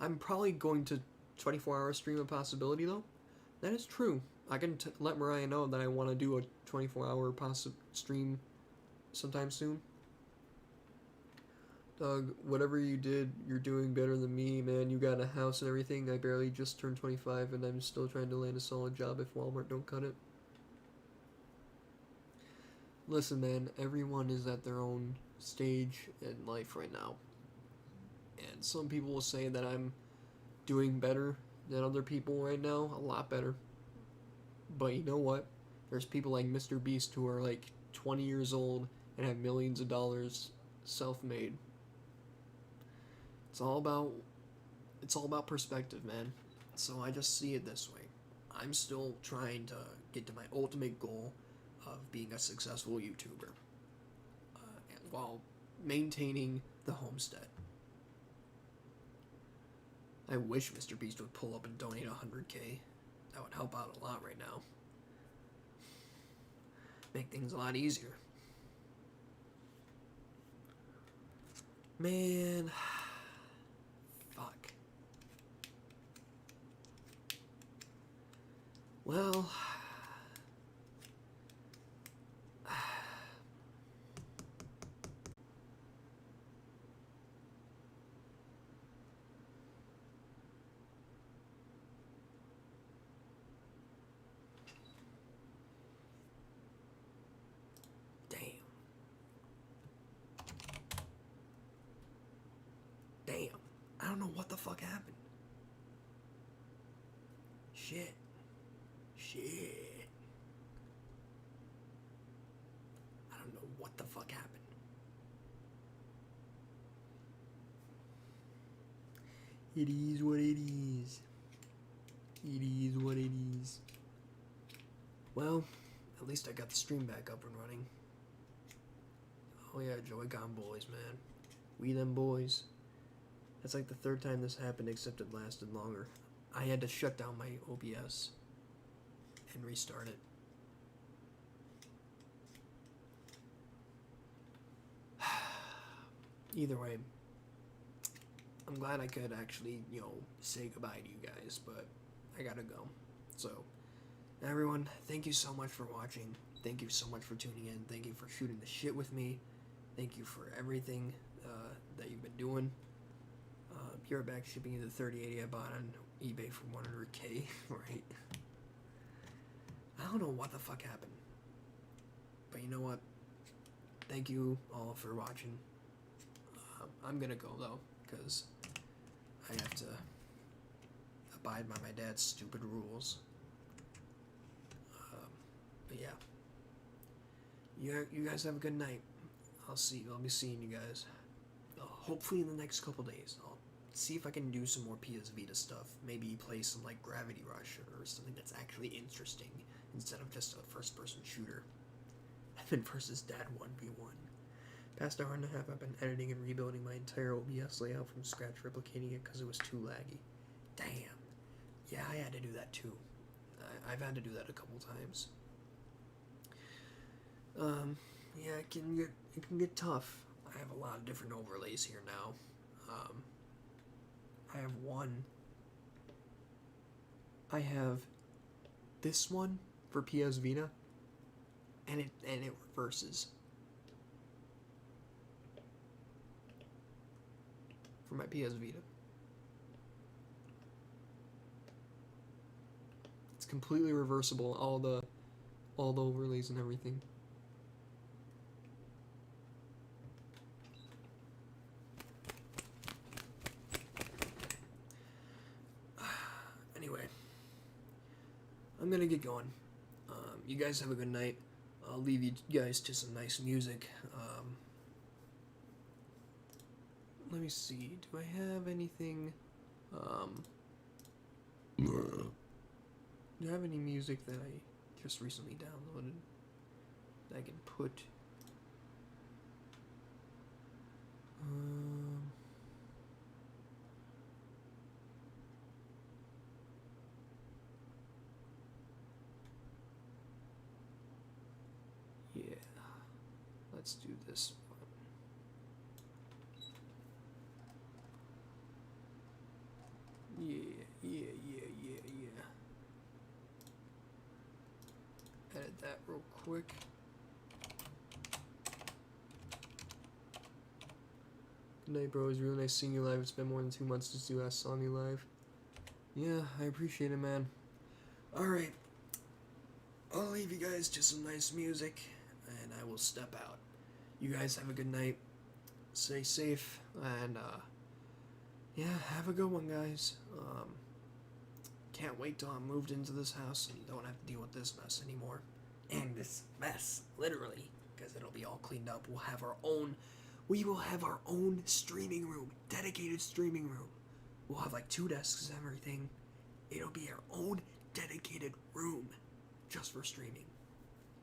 I'm probably going to 24-hour stream a possibility though. That is true. I can let Mariah know that I want to do a 24-hour stream sometime soon. Doug, whatever you did, you're doing better than me, man. You got a house and everything. I barely just turned 25 and I'm still trying to land a solid job if Walmart don't cut it. Listen, man, everyone is at their own stage in life right now. And some people will say that I'm doing better than other people right now. A lot better. But you know what? There's people like Mr. Beast who are like 20 years old and have millions of dollars self-made. It's all about perspective, man. So I just see it this way. I'm still trying to get to my ultimate goal of being a successful YouTuber while maintaining the homestead. I wish Mr. Beast would pull up and donate 100K. That would help out a lot right now. Make things a lot easier. Man. Fuck. Well, damn. Damn. I don't know what the fuck happened. Shit. Shit. I don't know what the fuck happened. It is what it is. It is what it is. Well, at least I got the stream back up and running. Oh yeah, Joy Gone boys, man. We them boys. That's like the third time this happened, except it lasted longer. I had to shut down my OBS and restart it. Either way, I'm glad I could actually, say goodbye to you guys, but I gotta go. So, everyone, thank you so much for watching. Thank you so much for tuning in. Thank you for shooting the shit with me. Thank you for everything that you've been doing. Pure back shipping you the 3080 I bought on eBay for 100K, right? I don't know what the fuck happened. But you know what? Thank you all for watching. I'm gonna go though, because I have to abide by my dad's stupid rules. But yeah. You guys have a good night. I'll be seeing you guys. Hopefully in the next couple days. I'll see if I can do some more PS Vita stuff. Maybe play some like Gravity Rush or something that's actually interesting instead of just a first-person shooter. Evan versus Dad 1v1. Past hour and a half I've been editing and rebuilding my entire OBS layout from scratch, replicating it because it was too laggy. Damn. Yeah, I had to do that too. I've had to do that a couple times. Yeah, it can get tough. I have a lot of different overlays here now. I have one. I have this one for PS Vita, and it reverses for my PS Vita. It's completely reversible. All the overlays and everything. Anyway, I'm gonna get going. You guys have a good night. I'll leave you guys to some nice music. Let me see. Do I have anything? Do I have any music that I just recently downloaded that I can put? Yeah, let's do this one. Yeah. Edit that real quick. Good night, bro. It was really nice seeing you live. It's been more than 2 months since you last saw me live. Yeah, I appreciate it, man. Alright. I'll leave you guys to some nice music, and I will step out. You guys have a good night. Stay safe, and, yeah, have a good one, guys. Can't wait till I'm moved into this house and don't have to deal with this mess anymore. And this mess, literally, because it'll be all cleaned up. We will have our own streaming room, dedicated streaming room. We'll have like 2 desks and everything. It'll be our own dedicated room just for streaming.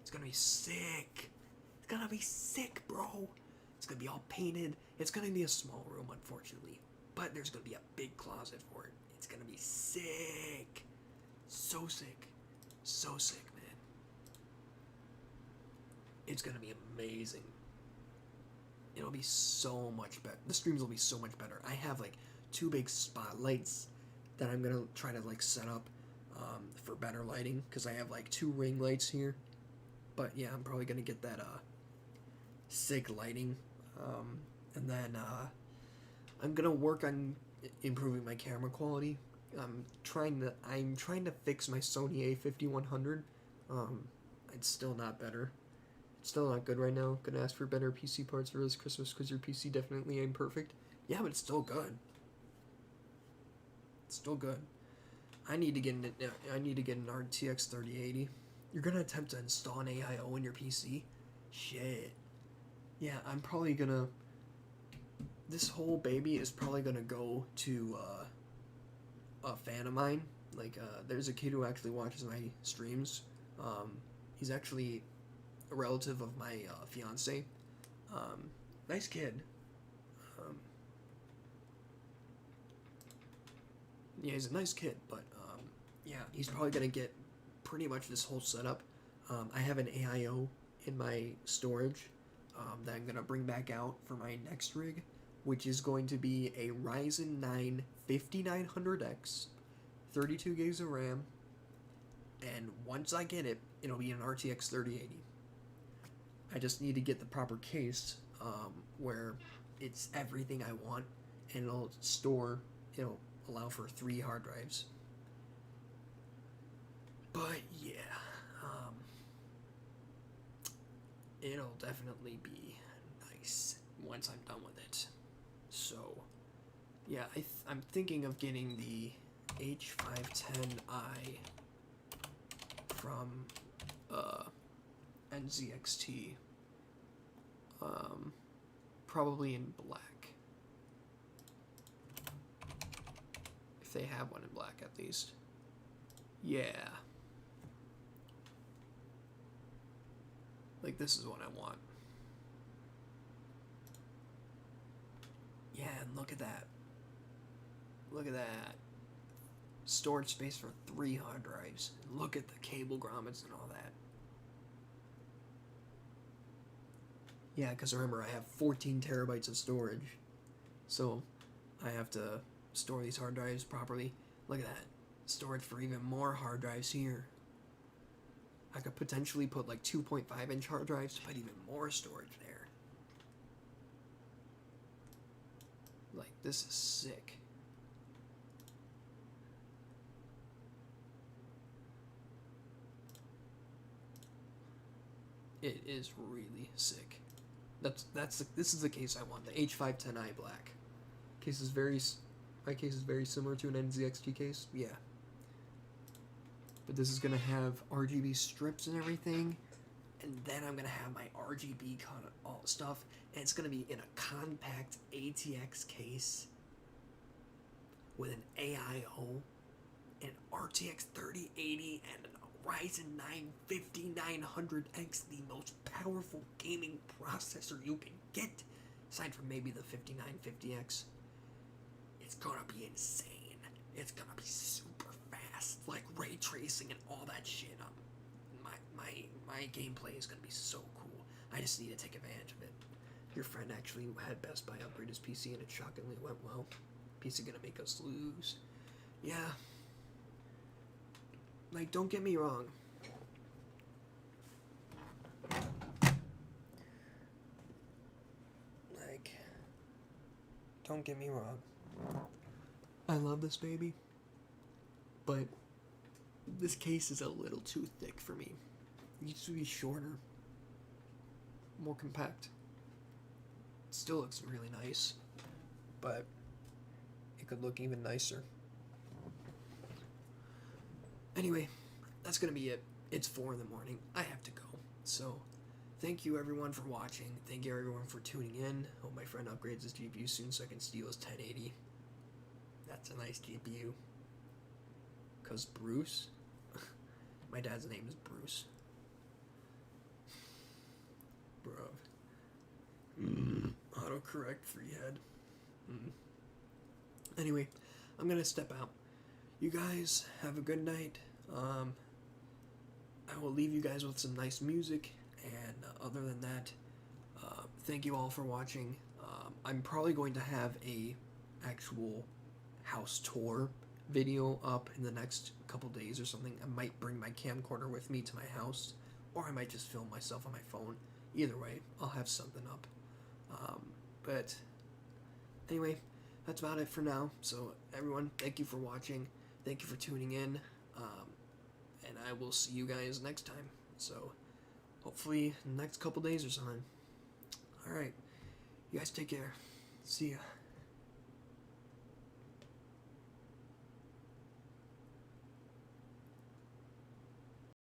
It's gonna be sick. It's gonna be sick, bro. It's gonna be all painted. It's gonna be a small room, unfortunately, but there's gonna be a big closet for it. It's gonna be sick. So sick. So sick, man. It's gonna be amazing. It'll be so much better. The streams will be so much better. I have like 2 big spotlights that I'm gonna try to like set up. for better lighting, because I have like 2 ring lights here. But yeah, I'm probably gonna get that SIG lighting, and then I'm gonna work on improving my camera quality. I'm trying to fix my Sony A5100. It's still not better. It's still not good right now. Gonna ask for better PC parts for this Christmas because your PC definitely ain't perfect. Yeah, but it's still good. It's still good. I need to get an RTX 3080. You're gonna attempt to install an AIO in your PC? Shit. Yeah, I'm probably gonna. This whole baby is probably gonna go to a fan of mine. Like, there's a kid who actually watches my streams. He's actually a relative of my fiance. Nice kid. Yeah, he's a nice kid, but yeah, he's probably gonna get pretty much this whole setup. I have an AIO in my storage that I'm gonna bring back out for my next rig, which is going to be a Ryzen 9 5900X, 32 gigs of RAM, and once I get it, it'll be an RTX 3080. I just need to get the proper case where it's everything I want, and it'll allow for 3 hard drives. But yeah, it'll definitely be nice once I'm done with it. So yeah, I'm thinking of getting the H510i from NZXT, probably in black, if they have one in black at least. Yeah, like this is what I want. Yeah, and look at that. Look at that. Storage space for 3 hard drives. Look at the cable grommets and all that. Yeah, because remember, I have 14 terabytes of storage. So, I have to store these hard drives properly. Look at that. Storage for even more hard drives here. I could potentially put like 2.5-inch hard drives to put even more storage there. Like, this is sick. It is really sick. This is the case I want. The H510i black. My case is very similar to an NZXT case. Yeah. But this is gonna have RGB strips and everything, and then I'm gonna have my RGB all stuff, and it's gonna be in a compact ATX case with an AIO, an RTX 3080, and an Ryzen 9 5900X, the most powerful gaming processor you can get, aside from maybe the 5950X. It's gonna be insane. It's gonna be super fast, like ray tracing and all that shit. My gameplay is gonna be so cool. I just need to take advantage of it. Your friend actually had Best Buy upgrade his PC, and it shockingly went well. PC gonna make us lose. Yeah. Like, don't get me wrong. Like, don't get me wrong. I love this baby, but this case is a little too thick for me. It needs to be shorter, more compact. It still looks really nice, but it could look even nicer. Anyway, that's gonna be it. It's 4 in the morning. I have to go. So, thank you everyone for watching. Thank you everyone for tuning in. Hope my friend upgrades his GPU soon so I can steal his 1080. That's a nice GPU. Cause Bruce? My dad's name is Bruce. Bruv. Autocorrect freehead. Anyway, I'm gonna step out. You guys have a good night. I will leave you guys with some nice music, and other than that, thank you all for watching. I'm probably going to have a actual house tour video up in the next couple days or something. I might bring my camcorder with me to my house, or I might just film myself on my phone. Either way, I'll have something up. But anyway, that's about it for now. So everyone, thank you for watching. Thank you for tuning in. And I will see you guys next time. So hopefully next couple days or something. Alright. You guys take care. See ya.